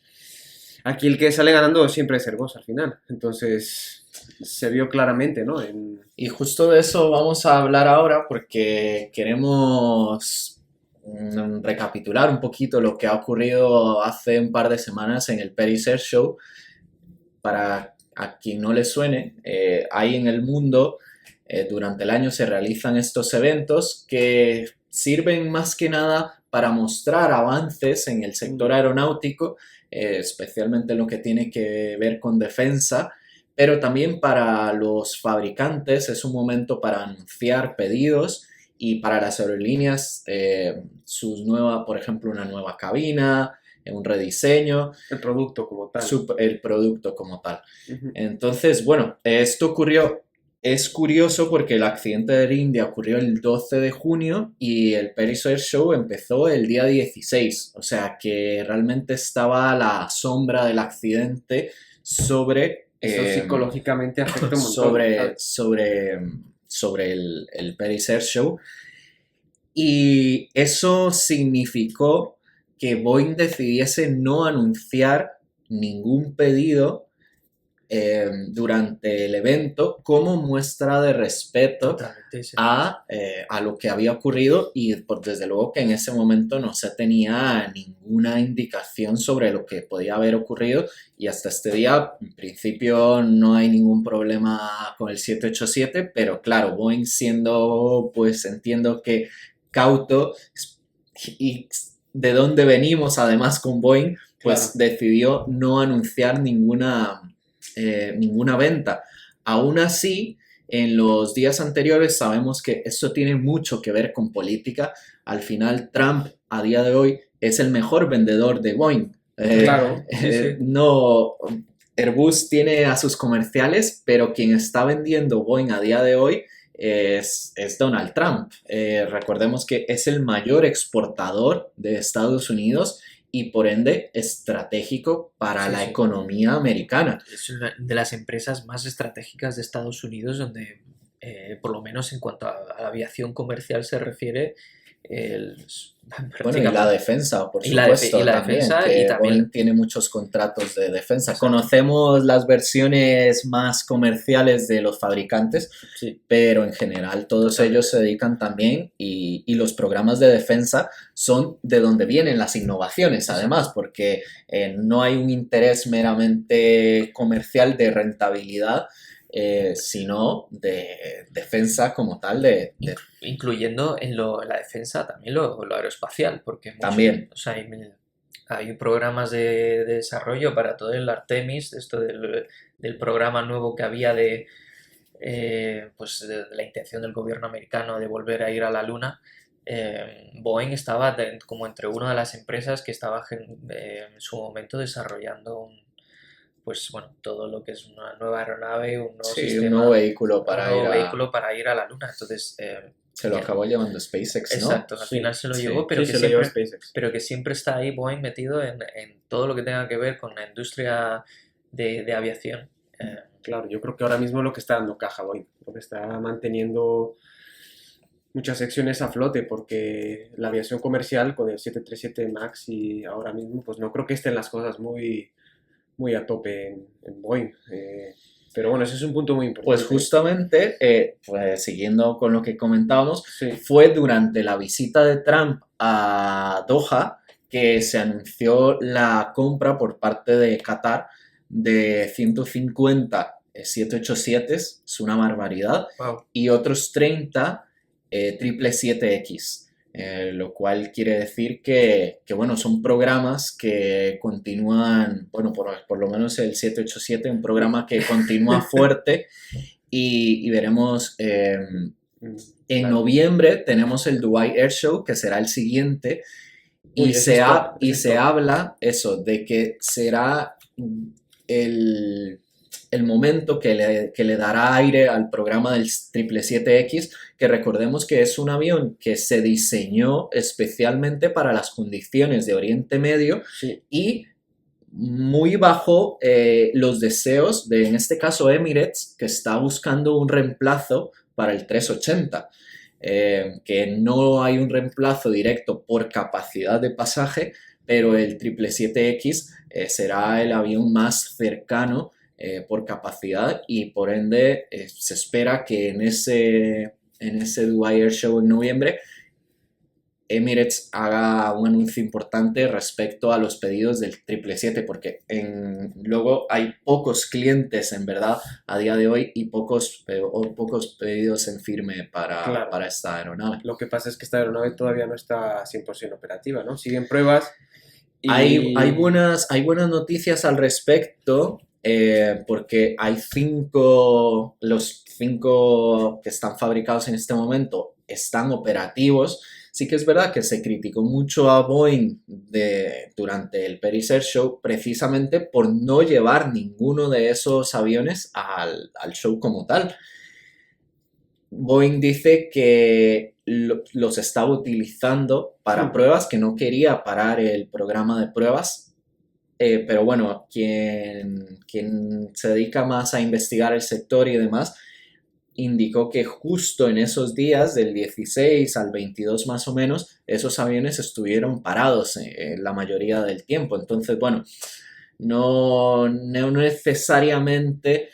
aquí el que sale ganando siempre es Airbus al final, entonces se vio claramente, ¿no? Y justo de eso vamos a hablar ahora, porque queremos recapitular un poquito lo que ha ocurrido hace un par de semanas en el Paris Air Show. Para a quien no le suene, hay en el mundo, durante el año se realizan estos eventos que sirven más que nada para mostrar avances en el sector aeronáutico, especialmente en lo que tiene que ver con defensa, pero también para los fabricantes es un momento para anunciar pedidos, y para las aerolíneas por ejemplo, una nueva cabina, un rediseño. El producto como tal. El producto como tal. Uh-huh. Entonces, bueno, esto ocurrió. Es curioso porque el accidente de India ocurrió el 12 de junio y el Paris Air Show empezó el día 16. O sea que realmente estaba a la sombra del accidente sobre... Eso psicológicamente afecta un montón. Sobre el Paris Air Show. Y eso significó que Boeing decidiese no anunciar ningún pedido durante el evento como muestra de respeto a lo que había ocurrido, y desde luego que en ese momento no se tenía ninguna indicación sobre lo que podía haber ocurrido, y hasta este día en principio no hay ningún problema con el 787, pero claro, Boeing siendo, pues entiendo que cauto, y de dónde venimos además con Boeing, pues decidió no anunciar ninguna venta. Aún así, en los días anteriores sabemos que esto tiene mucho que ver con política. Al final, Trump a día de hoy es el mejor vendedor de Boeing. Claro, sí, sí. No, Airbus tiene a sus comerciales, pero quien está vendiendo Boeing a día de hoy es Donald Trump. Recordemos que es el mayor exportador de Estados Unidos y por ende estratégico para Sí, la sí. economía americana. Es una de las empresas más estratégicas de Estados Unidos, donde, por lo menos en cuanto a la aviación comercial se refiere, el- Bueno, y la prácticamente. defensa, por Y la, defe- supuesto, y la también, defensa y que también. Boeing tiene muchos contratos de defensa. Exacto. Conocemos las versiones más comerciales de los fabricantes, Sí. pero en general todos Totalmente. ellos se dedican también y los programas de defensa son de donde vienen las innovaciones, además, porque no hay un interés meramente comercial de rentabilidad, sino de defensa como tal, Incluyendo en la defensa también lo aeroespacial, porque también. o sea, hay programas de desarrollo para todo el Artemis, esto del programa nuevo que había pues de la intención del gobierno americano de volver a ir a la Luna. Boeing estaba como entre una de las empresas que estaba en su momento desarrollando pues bueno, todo lo que es una nueva aeronave, un nuevo Sí, sistema, un nuevo vehículo un para nuevo ir vehículo para ir a la Luna. Entonces, se lo acabó llevando SpaceX, ¿no? exacto, al Sí, final se lo sí. llevó, Sí, se lo lleva SpaceX. pero que siempre está ahí Boeing metido en todo lo que tenga que ver con la industria de aviación. Claro, yo creo que ahora mismo lo que está dando caja Boeing, lo que está manteniendo muchas secciones a flote, porque la aviación comercial con el 737 MAX y ahora mismo, pues no creo que estén las cosas muy, muy a tope en Boeing. Pero bueno, ese es un punto muy importante. Pues justamente, pues siguiendo con lo que comentábamos, Sí, fue durante la visita de Trump a Doha que se anunció la compra por parte de Qatar de 150 787, es una barbaridad, Wow. y otros 30 777X. Lo cual quiere decir bueno, son programas que continúan, bueno, por lo menos el 787, un programa que continúa fuerte y veremos, en claro. noviembre tenemos el Dubai Air Show, que será el siguiente, Uy, y ese es top, y ese es se top. habla eso, de que será el, el momento que le dará aire al programa del 777X, que recordemos que es un avión que se diseñó especialmente para las condiciones de Oriente Medio Sí, y muy bajo los deseos de, en este caso, Emirates, que está buscando un reemplazo para el 380. Que no hay un reemplazo directo por capacidad de pasaje, pero el 777X será el avión más cercano por capacidad y por ende se espera que en ese Dubai Air Show en noviembre Emirates haga un anuncio importante respecto a los pedidos del 777, porque luego hay pocos clientes en verdad a día de hoy y pocos pedidos en firme claro. para esta aeronave. Lo que pasa es que esta aeronave todavía no está 100% operativa, ¿no? Siguen pruebas Hay buenas noticias al respecto, porque hay los 5 que están fabricados en este momento están operativos. Sí que es verdad que se criticó mucho a Boeing durante el Paris Air Show precisamente por no llevar ninguno de esos aviones al show como tal. Boeing dice que los estaba utilizando para pruebas, que no quería parar el programa de pruebas, pero bueno, quien se dedica más a investigar el sector y demás, indicó que justo en esos días, del 16 al 22 más o menos, esos aviones estuvieron parados la mayoría del tiempo. Entonces, bueno, no necesariamente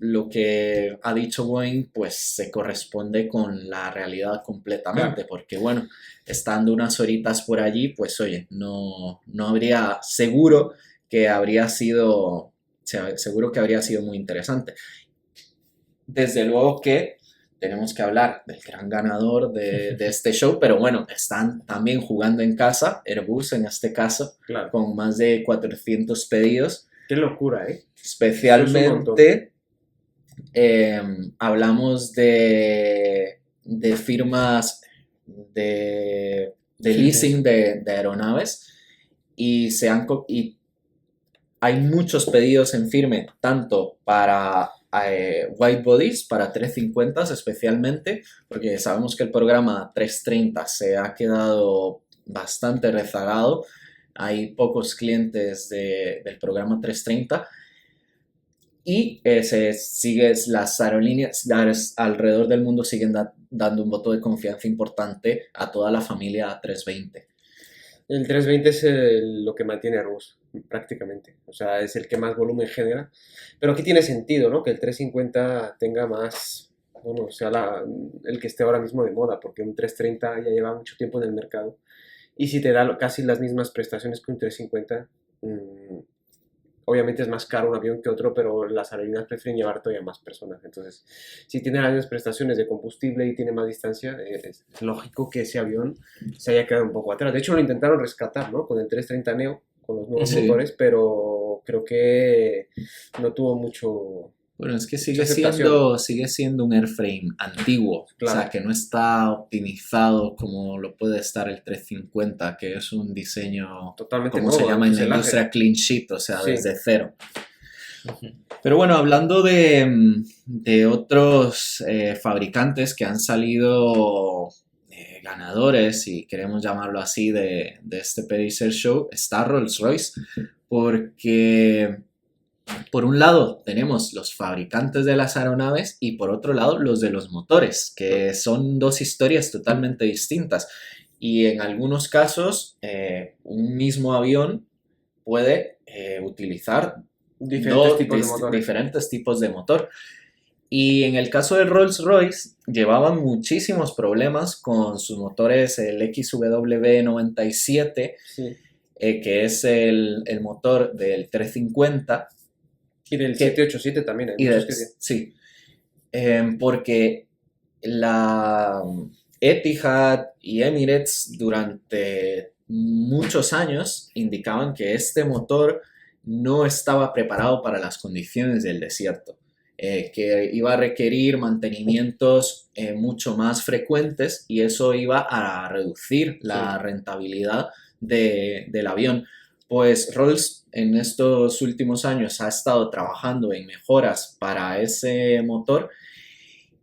lo que ha dicho Boeing pues se corresponde con la realidad completamente, Claro. porque bueno, estando unas horitas por allí, pues oye, no habría, seguro que habría sido muy interesante. Desde luego que tenemos que hablar del gran ganador de este show, pero bueno, están también jugando en casa, Airbus en este caso, Claro. con más de 400 pedidos. Qué locura, ¿eh? Especialmente hablamos de firmas de leasing de aeronaves y, y hay muchos pedidos en firme, tanto para white bodies, para 350 especialmente, porque sabemos que el programa 330 se ha quedado bastante rezagado. Hay pocos clientes del programa 330 y las aerolíneas alrededor del mundo siguen dando un voto de confianza importante a toda la familia A320. El 320 es lo que mantiene Airbus, prácticamente. O sea, es el que más volumen genera. Pero aquí tiene sentido, ¿no? Que el 350 tenga más, bueno, o sea, el que esté ahora mismo de moda, porque un 330 ya lleva mucho tiempo en el mercado. Y si te da casi las mismas prestaciones que un 350, obviamente es más caro un avión que otro, pero las aerolíneas prefieren llevar todavía más personas. Entonces, si tiene las mismas prestaciones de combustible y tiene más distancia, es lógico que ese avión se haya quedado un poco atrás. De hecho, lo intentaron rescatar, ¿no? Con el 330 Neo, con los nuevos Sí. motores, pero creo que no tuvo mucho... Bueno, es que mucha aceptación. sigue siendo un airframe antiguo, Claro. o sea, que no está optimizado como lo puede estar el 350, que es un diseño, Totalmente como nuevo, se de llama en la fuselaje. industria, clean sheet, o sea, Sí. desde cero. Ujú. Pero bueno, hablando de otros fabricantes que han salido ganadores, si queremos llamarlo así, de este Pedicer Show, está Rolls-Royce, porque por un lado tenemos los fabricantes de las aeronaves y por otro lado los de los motores, que son dos historias totalmente distintas. Y en algunos casos, un mismo avión puede utilizar diferentes tipos de motor. Y en el caso de Rolls-Royce, llevaban muchísimos problemas con sus motores, el XW97, Sí. que es el motor del 350. Y del 787 también, hay muchos que sí. Sí, porque la Etihad y Emirates durante muchos años indicaban que este motor no estaba preparado para las condiciones del desierto, que iba a requerir mantenimientos mucho más frecuentes y eso iba a reducir la rentabilidad del avión. Pues Rolls en estos últimos años ha estado trabajando en mejoras para ese motor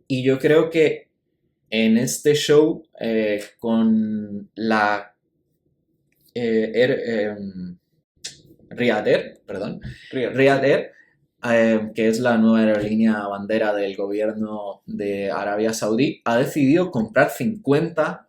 y yo creo que en este show con la Riyadh Air, que es la nueva aerolínea bandera del gobierno de Arabia Saudí, ha decidido comprar 50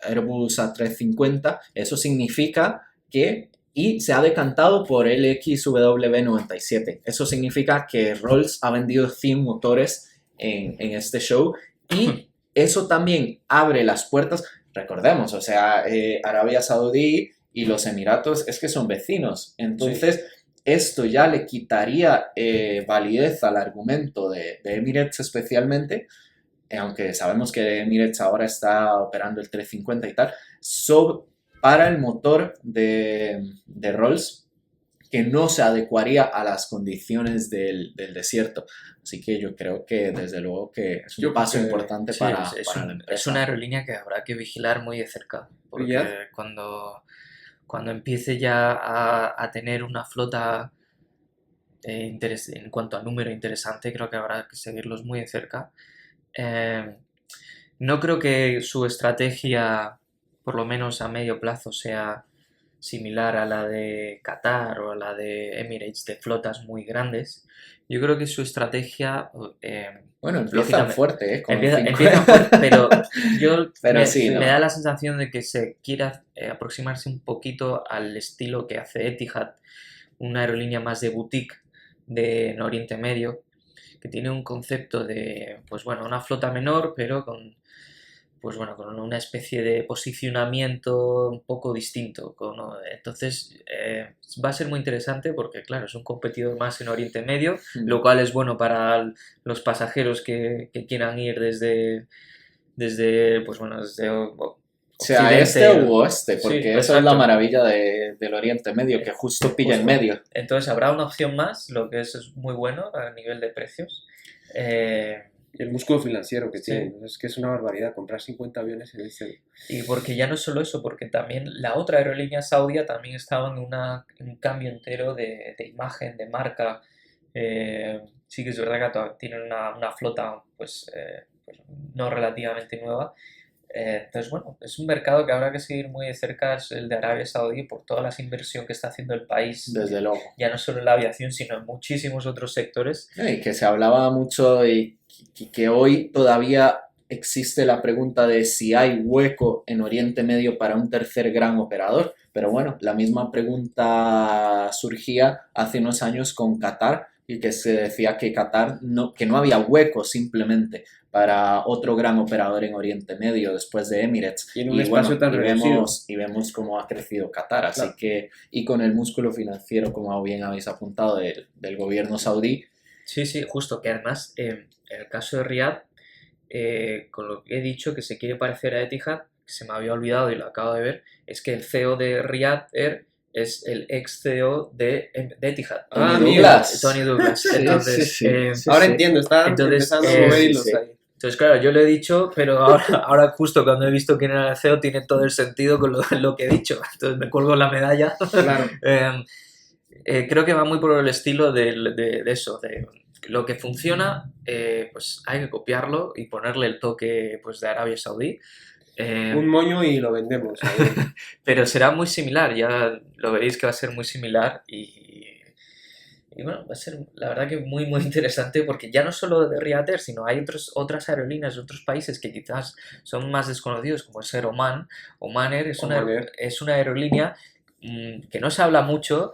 Airbus A350. Eso significa que y se ha decantado por el XW97. Eso significa que Rolls ha vendido 100 motores en este show y eso también abre las puertas. Recordemos, o sea, Arabia Saudí y los Emiratos es que son vecinos. Entonces, esto ya le quitaría validez al argumento de Emirates especialmente, aunque sabemos que Emirates ahora está operando el 350 y tal, para el motor de Rolls que no se adecuaría a las condiciones del desierto. Así que yo creo que desde luego que es un paso importante para la empresa. Es una aerolínea que habrá que vigilar muy de cerca, porque cuando empiece ya a tener una flota en cuanto a número interesante, creo que habrá que seguirlos muy de cerca. No creo que su estrategia, por lo menos a medio plazo, sea similar a la de Qatar o a la de Emirates, de flotas muy grandes. Yo creo que su estrategia... bueno, empiezan fuerte, empiezan fuerte, pero me da la sensación de que se quiera aproximarse un poquito al estilo que hace Etihad, una aerolínea más de boutique en Oriente Medio, que tiene un concepto de, pues bueno, una flota menor, pero con una especie de posicionamiento un poco distinto. Entonces, va a ser muy interesante porque, claro, es un competidor más en Oriente Medio, lo cual es bueno para los pasajeros que quieran ir desde sea este u oeste, porque eso es la maravilla del Oriente Medio, que justo pilla en medio. Entonces habrá una opción más, lo que es muy bueno a nivel de precios. Y el músculo financiero que Sí. tienen, es que es una barbaridad comprar 50 aviones en este... Y porque ya no es solo eso, porque también la otra aerolínea saudia también estaba en un cambio entero de imagen, de marca. Sí que es verdad que tienen una flota pues no relativamente nueva. Entonces, bueno, es un mercado que habrá que seguir muy de cerca, es el de Arabia Saudí, por toda la inversión que está haciendo el país, Desde luego. ya no solo en la aviación, sino en muchísimos otros sectores. Y que se hablaba mucho y que hoy todavía existe la pregunta de si hay hueco en Oriente Medio para un tercer gran operador. Pero bueno, la misma pregunta surgía hace unos años con Qatar y que se decía que que no había hueco simplemente para otro gran operador en Oriente Medio después de Emirates. Y en un espacio tan reducido. Vemos cómo ha crecido Qatar. Así Claro. que, y con el músculo financiero, como bien habéis apuntado, del gobierno saudí. Sí, sí, justo, que además en el caso de Riyadh, con lo que he dicho que se quiere parecer a Etihad, que se me había olvidado y lo acabo de ver, es que el CEO de Riyadh Air es el ex CEO de Etihad, Ah, Tony amigo. Douglas. Tony Douglas. Sí, Entonces, sí, sí. Ahora entiendo, está Entonces, empezando a mover sí, hilos sí. ahí. entonces, claro, yo lo he dicho, pero ahora justo cuando he visto quién era el CEO tiene todo el sentido con lo que he dicho. Entonces me cuelgo la medalla. Claro. Creo que va muy por el estilo de eso, de lo que funciona, pues hay que copiarlo y ponerle el toque pues, de Arabia Saudí. Un moño y lo vendemos. Pero será muy similar, ya lo veréis que va a ser muy similar y bueno, va a ser la verdad que muy muy interesante porque ya no solo de Riyadh Air, sino hay otras aerolíneas de otros países que quizás son más desconocidos, como es Air Oman. Oman Air es una aerolínea que no se habla mucho,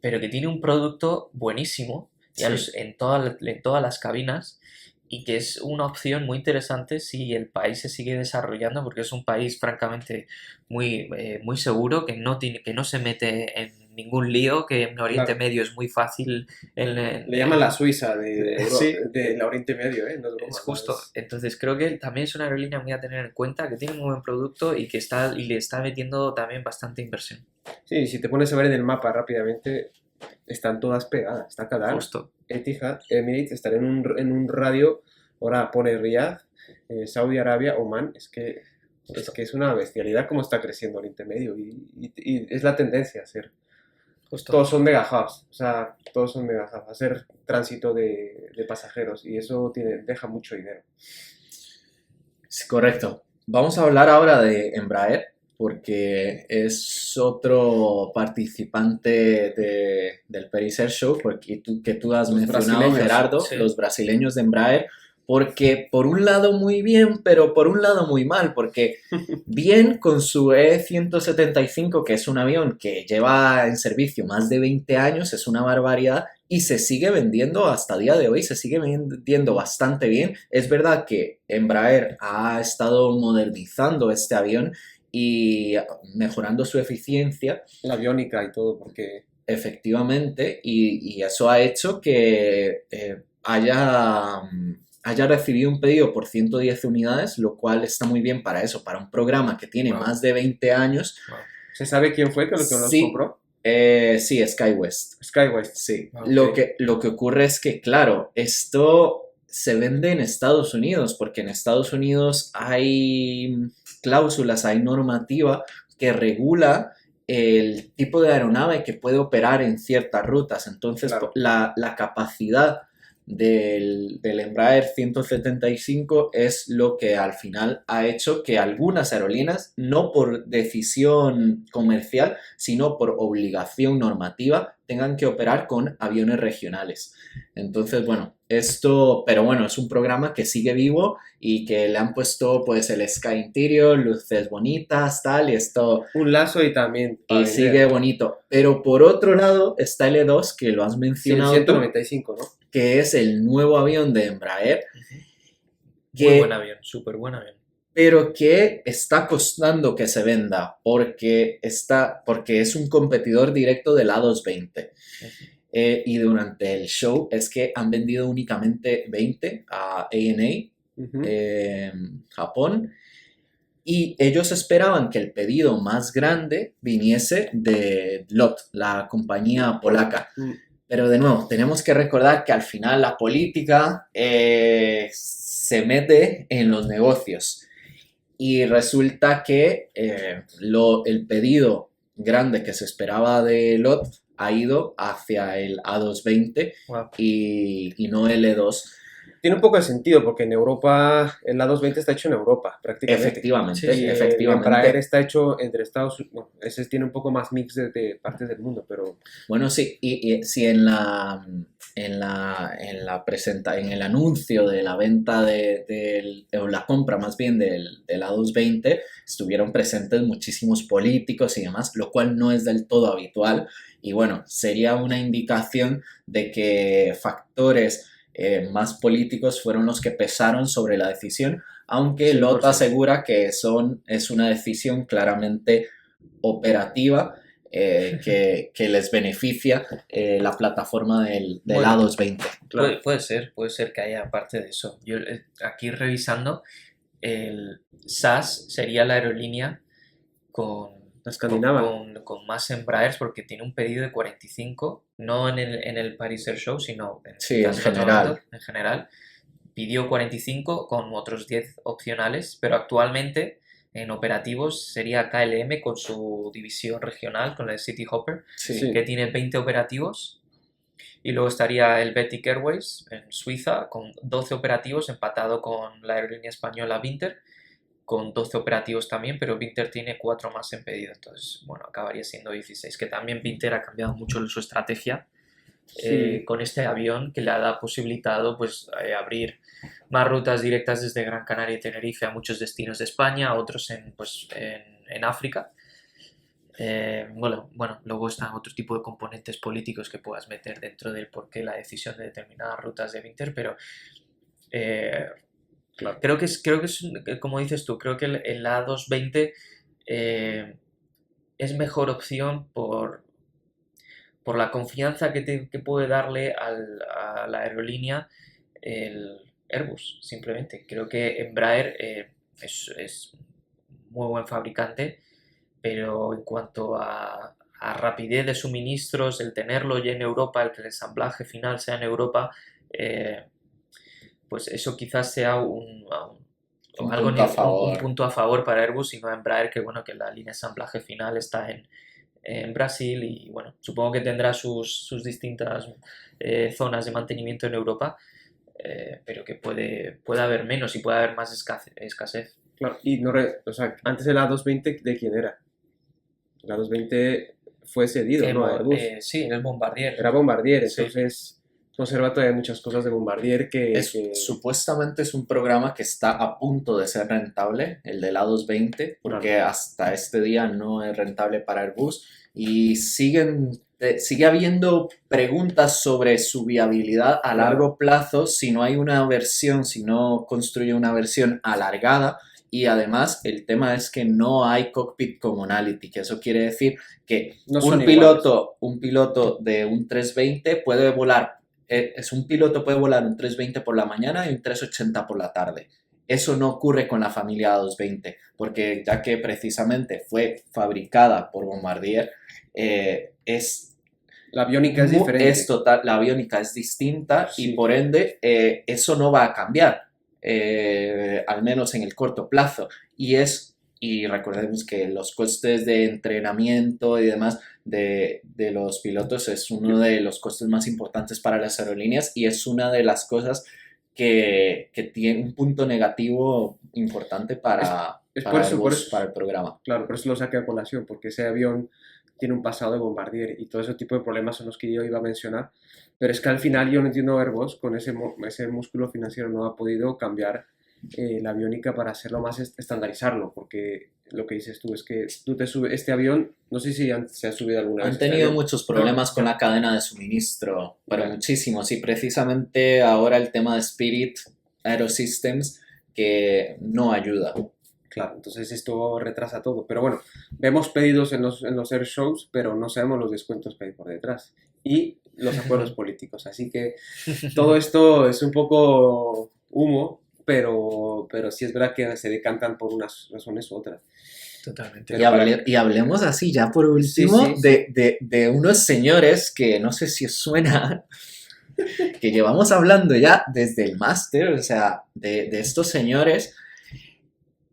pero que tiene un producto buenísimo en todas las cabinas y que es una opción muy interesante si el país se sigue desarrollando, porque es un país francamente muy seguro, que no se mete en ningún lío, que en Oriente Claro. Medio es muy fácil. Le llaman la Suiza de Sí. del Oriente Medio, ¿eh? No es broma, Es justo. ¿no? Entonces creo que también es una aerolínea muy a tener en cuenta, que tiene un muy buen producto y le está metiendo también bastante inversión. Sí, si te pones a ver en el mapa rápidamente, están todas pegadas. Está Qatar, Justo. Etihad, Emirates, están en un radio. Ahora pone Riyadh, Saudi Arabia, Oman. Es una bestialidad cómo está creciendo Oriente Medio y es la tendencia a ser. Justo. Todos son mega hubs, o sea, todos son mega hubs, hacer tránsito de pasajeros y eso deja mucho dinero. Sí, correcto. Vamos a hablar ahora de Embraer, porque es otro participante del Paris Air Show, que tú has Los mencionado, brasileños, Gerardo, sí. los brasileños de Embraer, porque por un lado muy bien, pero por un lado muy mal, porque bien con su E175, que es un avión que lleva en servicio más de 20 años, es una barbaridad, y se sigue vendiendo hasta día de hoy, se sigue vendiendo bastante bien. Es verdad que Embraer ha estado modernizando este avión y mejorando su eficiencia, La aviónica y todo, porque efectivamente, y eso ha hecho que haya recibido un pedido por 110 unidades, lo cual está muy bien para eso, para un programa que tiene Wow. más de 20 años. Wow. ¿se sabe quién fue que los Sí. compró? Sí, SkyWest. SkyWest. Sí. Okay. Lo que ocurre es que, claro, esto se vende en Estados Unidos, porque en Estados Unidos hay cláusulas, hay normativa que regula el tipo de aeronave que puede operar en ciertas rutas. Entonces, Claro. la capacidad del Embraer 175 es lo que al final ha hecho que algunas aerolíneas, no por decisión comercial, sino por obligación normativa, tengan que operar con aviones regionales. Entonces, bueno, pero bueno, es un programa que sigue vivo y que le han puesto pues el Sky Interior, luces bonitas, tal, y esto... Un lazo y también para Y vender. sigue bonito. Pero por otro lado está el E2, que lo has Sí, el mencionado tú, 195, ¿no? que es el nuevo avión de Embraer, Muy que, buen avión, súper buen avión. pero que está costando que se venda porque es un competidor directo del A220. Y durante el show es que han vendido únicamente 20 a ANA, Ujú. Japón, y ellos esperaban que el pedido más grande viniese de LOT, la compañía polaca. Mm. Pero de nuevo, tenemos que recordar que al final la política se mete en los negocios y resulta que el pedido grande que se esperaba de LOT ha ido hacia el A220 Wow. y no el E2. Tiene un poco de sentido porque en Europa el A220 está hecho en Europa prácticamente. Efectivamente, Sí, sí, El efectivamente. Embraer está hecho entre Estados Unidos. Bueno, ese tiene un poco más mix de partes del mundo, pero Bueno, sí, y si en en el anuncio de la venta o la compra más bien del A220 estuvieron presentes muchísimos políticos y demás, lo cual no es del todo habitual. Y bueno, sería una indicación de que factores más políticos fueron los que pesaron sobre la decisión, aunque LOT 100%. asegura que es una decisión claramente operativa que les beneficia la plataforma del Bueno, A220. claro. Puede ser que haya parte de eso. Yo aquí revisando, el SAS sería la aerolínea con, La escandinava. con más Embraers porque tiene un pedido de 45, no en el Paris Air Show, sino Sí, en quizás otro general. momento, en general. Pidió 45 con otros 10 opcionales, pero actualmente en operativos sería KLM con su división regional, con el City Hopper, Sí. que tiene 20 operativos. Y luego estaría el Helvetic Airways en Suiza con 12 operativos, empatado con la aerolínea española Vinter, con 12 operativos también, pero Vinter tiene 4 más en pedido. Entonces, bueno, acabaría siendo 16. Que también Vinter ha cambiado mucho su estrategia Sí. con este avión que le ha posibilitado pues, abrir más rutas directas desde Gran Canaria y Tenerife a muchos destinos de España, a otros en África. Bueno, luego están otro tipo de componentes políticos que puedas meter dentro del por qué la decisión de determinadas rutas de Vinter, pero Claro. creo que es, como dices tú, creo que el A220 es mejor opción por la confianza que puede darle a la aerolínea el Airbus, simplemente. Creo que Embraer es muy buen fabricante, pero en cuanto a rapidez de suministros, el tenerlo ya en Europa, el que el ensamblaje final sea en Europa, pues eso quizás sea un punto a favor para Airbus y no Embraer, que bueno, que la línea de ensamblaje final está en Brasil y bueno, supongo que tendrá sus distintas zonas de mantenimiento en Europa, pero que puede haber menos y puede haber más escasez. Claro. Y no o sea, antes el A220, ¿de quién era? El A220 fue cedido, ¿no? A Airbus. Sí, era el Bombardier. Era Bombardier, Sí. entonces conserva todavía muchas cosas de Bombardier que Supuestamente es un programa que está a punto de ser rentable, el del A220, porque hasta este día no es rentable para Airbus y sigue habiendo preguntas sobre su viabilidad a largo plazo si no hay una versión, si no construye una versión alargada. Y además el tema es que no hay cockpit commonality, que eso quiere decir que no un piloto de un 320 puede volar. Un piloto puede volar un 320 por la mañana y un 380 por la tarde. Eso no ocurre con la familia A220, porque ya que precisamente fue fabricada por Bombardier, la aviónica es diferente. La aviónica es distinta y por ende eso no va a cambiar, al menos en el corto plazo. Y recordemos que los costes de entrenamiento y demás de los pilotos es uno de los costes más importantes para las aerolíneas y es una de las cosas que tiene un punto negativo importante para el programa. Claro, por eso lo saqué a colación, porque ese avión tiene un pasado de Bombardier y todo ese tipo de problemas son los que yo iba a mencionar. Pero es que al final yo no entiendo Airbus, con ese músculo financiero no ha podido cambiar la aviónica para hacerlo más estandarizarlo, porque lo que dices tú es que tú te subes este avión, no sé si se ha subido alguna vez. Han tenido muchos problemas con la cadena de suministro, pero muchísimos, y precisamente ahora el tema de Spirit Aerosystems que no ayuda. Claro, entonces esto retrasa todo, pero bueno, vemos pedidos en los air shows, pero no sabemos los descuentos que hay por detrás y los acuerdos políticos, así que todo esto es un poco humo, pero sí es verdad que se decantan por unas razones u otras. Totalmente. Y hablemos así ya por último Sí, sí. de unos señores que no sé si os suena, que llevamos hablando ya desde el máster, o sea, de estos señores,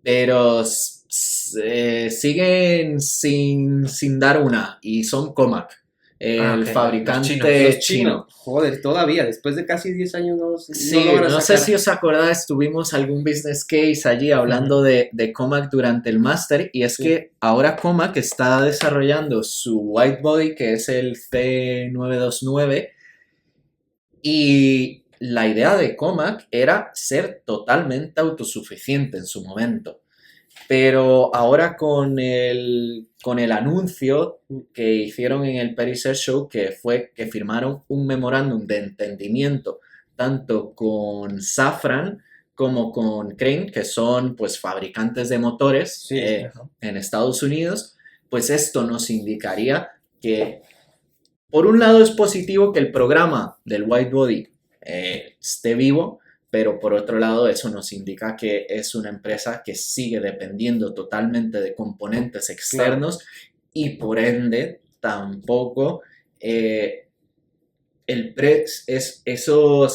pero siguen sin dar una y son Comac, el Ok, fabricante Los chino. chinos, joder, todavía, después de casi 10 años no Sí, logran no sé sacar. si os acordáis, tuvimos algún business case allí hablando de Comac durante el máster y es Sí. que ahora Comac está desarrollando su white body que es el C929 y la idea de Comac era ser totalmente autosuficiente en su momento. Pero ahora con el anuncio que hicieron en el Paris Air Show, que fue que firmaron un memorándum de entendimiento tanto con Safran como con Crane, que son pues fabricantes de motores Sí. en Estados Unidos, pues esto nos indicaría que por un lado es positivo que el programa del White Body esté vivo, pero por otro lado eso nos indica que es una empresa que sigue dependiendo totalmente de componentes externos y por ende tampoco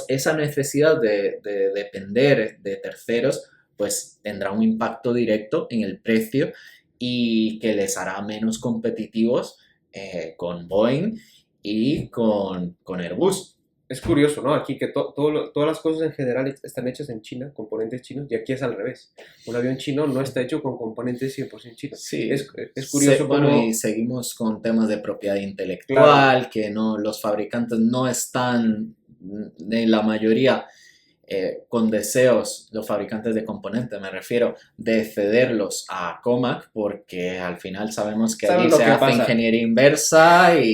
esa necesidad de depender de terceros pues tendrá un impacto directo en el precio y que les hará menos competitivos con Boeing y con Airbus. Es curioso, ¿no? Aquí que todas las cosas en general están hechas en China, componentes chinos, y aquí es al revés. Un avión chino no está hecho con componentes 100% chinos. Sí, es curioso bueno, cómo... y seguimos con temas de propiedad intelectual, Claro. que no, los fabricantes no están, en la mayoría, con deseos, los fabricantes de componentes, me refiero, de cederlos a Comac, porque al final sabemos que ¿Sabes allí lo se que hace pasa? ingeniería inversa y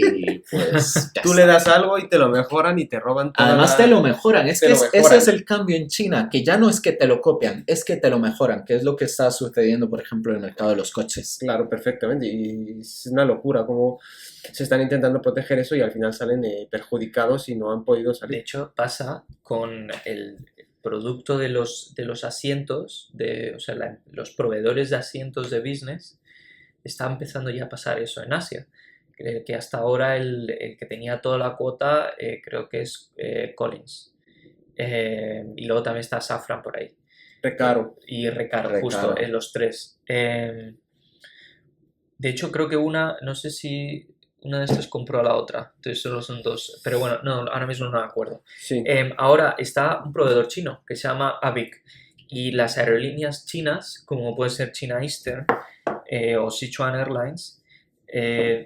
pues ya Tú está. le das algo y te lo mejoran y te roban toda Además la... te lo mejoran, es te que lo ese mejoran. es el cambio en China, que ya no es que te lo copian, es que te lo mejoran, que es lo que está sucediendo, por ejemplo, en el mercado de los coches. Claro, perfectamente. Y es una locura cómo se están intentando proteger eso y al final salen perjudicados y no han podido De salir. hecho, pasa con el producto de los asientos, o sea, los proveedores de asientos de business, está empezando ya a pasar eso en Asia. Que hasta ahora el que tenía toda la cuota creo que es Collins. Y luego también está Safran por ahí. Recaro. Y Recaro, Recaro. justo, en los tres. De hecho, creo que no sé si una de estas compró a la otra, entonces solo son dos, pero bueno, no, ahora mismo no me acuerdo. Sí. Ahora está un proveedor chino que se llama Avic y las aerolíneas chinas, como puede ser China Eastern o Sichuan Airlines,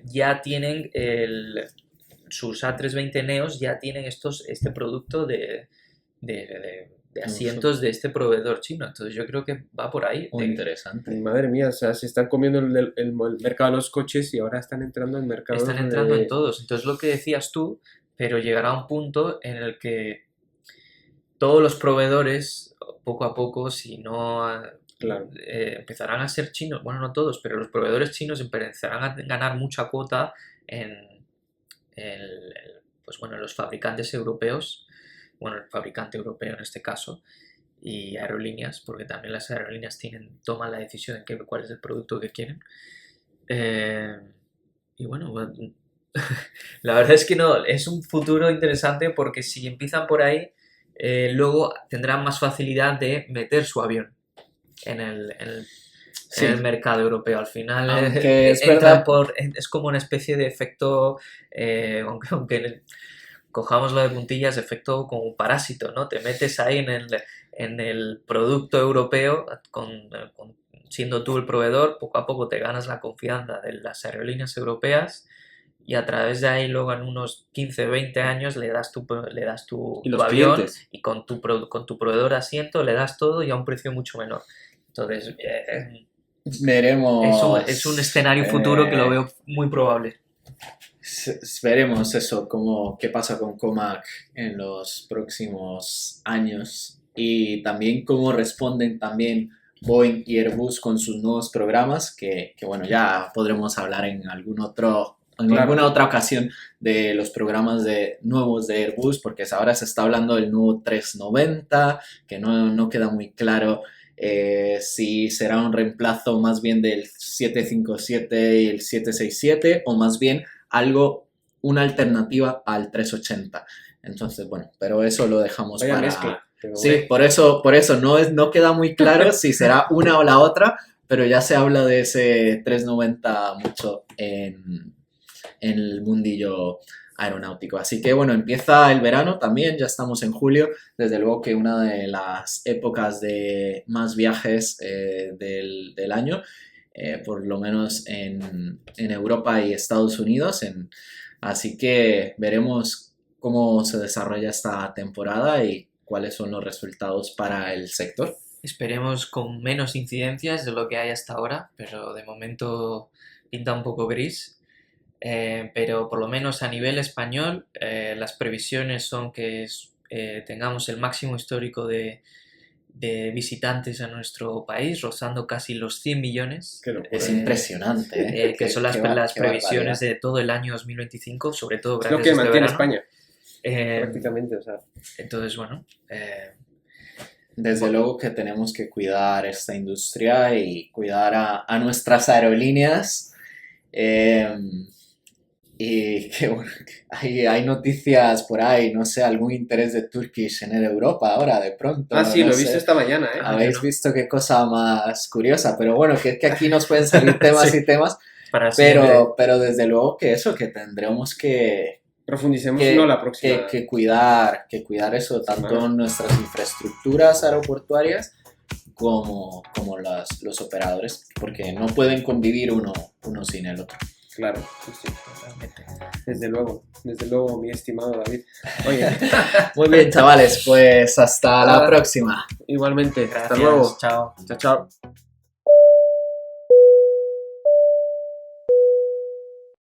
ya tienen sus A320neos, ya tienen este producto de asientos de este proveedor chino. Entonces yo creo que va por ahí. Muy interesante. Madre mía, o sea, se están comiendo el mercado de los coches y ahora están entrando en mercados Están entrando en todos. Entonces lo que decías tú, pero llegará un punto en el que todos los proveedores, poco a poco, si no Claro. empezarán a ser chinos, bueno, no todos, pero los proveedores chinos empezarán a ganar mucha cuota en pues bueno, los fabricantes europeos, bueno, el fabricante europeo en este caso, y aerolíneas, porque también las aerolíneas toman la decisión de cuál es el producto que quieren. Y bueno, la verdad es que no, es un futuro interesante porque si empiezan por ahí, luego tendrán más facilidad de meter su avión en el mercado europeo. Al final Aunque es verdad, es como una especie de efecto, aunque cojamos lo de puntillas, efecto como un parásito, ¿no? Te metes ahí en el producto europeo, siendo tú el proveedor, poco a poco te ganas la confianza de las aerolíneas europeas y a través de ahí luego en unos 15, 20 años le das tu avión clientes. y con tu proveedor de asiento le das todo y a un precio mucho menor. Entonces, veremos. es un escenario futuro que lo veo muy probable. Veremos eso, qué pasa con Comac en los próximos años y también cómo responden también Boeing y Airbus con sus nuevos programas, que bueno, ya podremos hablar en alguna otra ocasión de los programas nuevos de Airbus, porque ahora se está hablando del nuevo 390, que no queda muy claro si será un reemplazo más bien del 757 y el 767 o más bien una alternativa al 380. Entonces, bueno, pero eso lo dejamos Vaya para... mezcla. Pero Sí, por eso no queda muy claro si será una o la otra, pero ya se habla de ese 390 mucho en el mundillo aeronáutico. Así que bueno, empieza el verano también, ya estamos en julio, desde luego que una de las épocas de más viajes del año, por lo menos en Europa y Estados Unidos, así que veremos cómo se desarrolla esta temporada y cuáles son los resultados para el sector. Esperemos con menos incidencias de lo que hay hasta ahora, pero de momento pinta un poco gris. Pero por lo menos a nivel español, las previsiones son que tengamos el máximo histórico de visitantes a nuestro país, rozando casi los 100 millones. qué locura. Es impresionante, Que son las previsiones de todo el año 2025, sobre todo Es lo gracias que a este mantiene verano. España, prácticamente. O sea, Entonces, bueno, Desde luego que tenemos que cuidar esta industria y cuidar a nuestras aerolíneas. Y que bueno, hay noticias por ahí, no sé, algún interés de Turkish en Europa ahora de pronto. sí, no lo he sé. visto esta mañana, ¿eh? Habéis visto qué cosa más curiosa, pero bueno, que es que aquí nos pueden salir temas Sí. y temas, para siempre. pero desde luego que eso, que tendremos que Profundicemos uno la próxima. que cuidar eso, tanto en nuestras infraestructuras aeroportuarias como los operadores, porque no pueden convivir uno sin el otro. Claro, sí, sí. Totalmente. Desde luego, mi estimado David. Oye, Muy bien, chavales, pues hasta la Nada. próxima. igualmente, hasta Gracias, luego. chao. Chao, chao.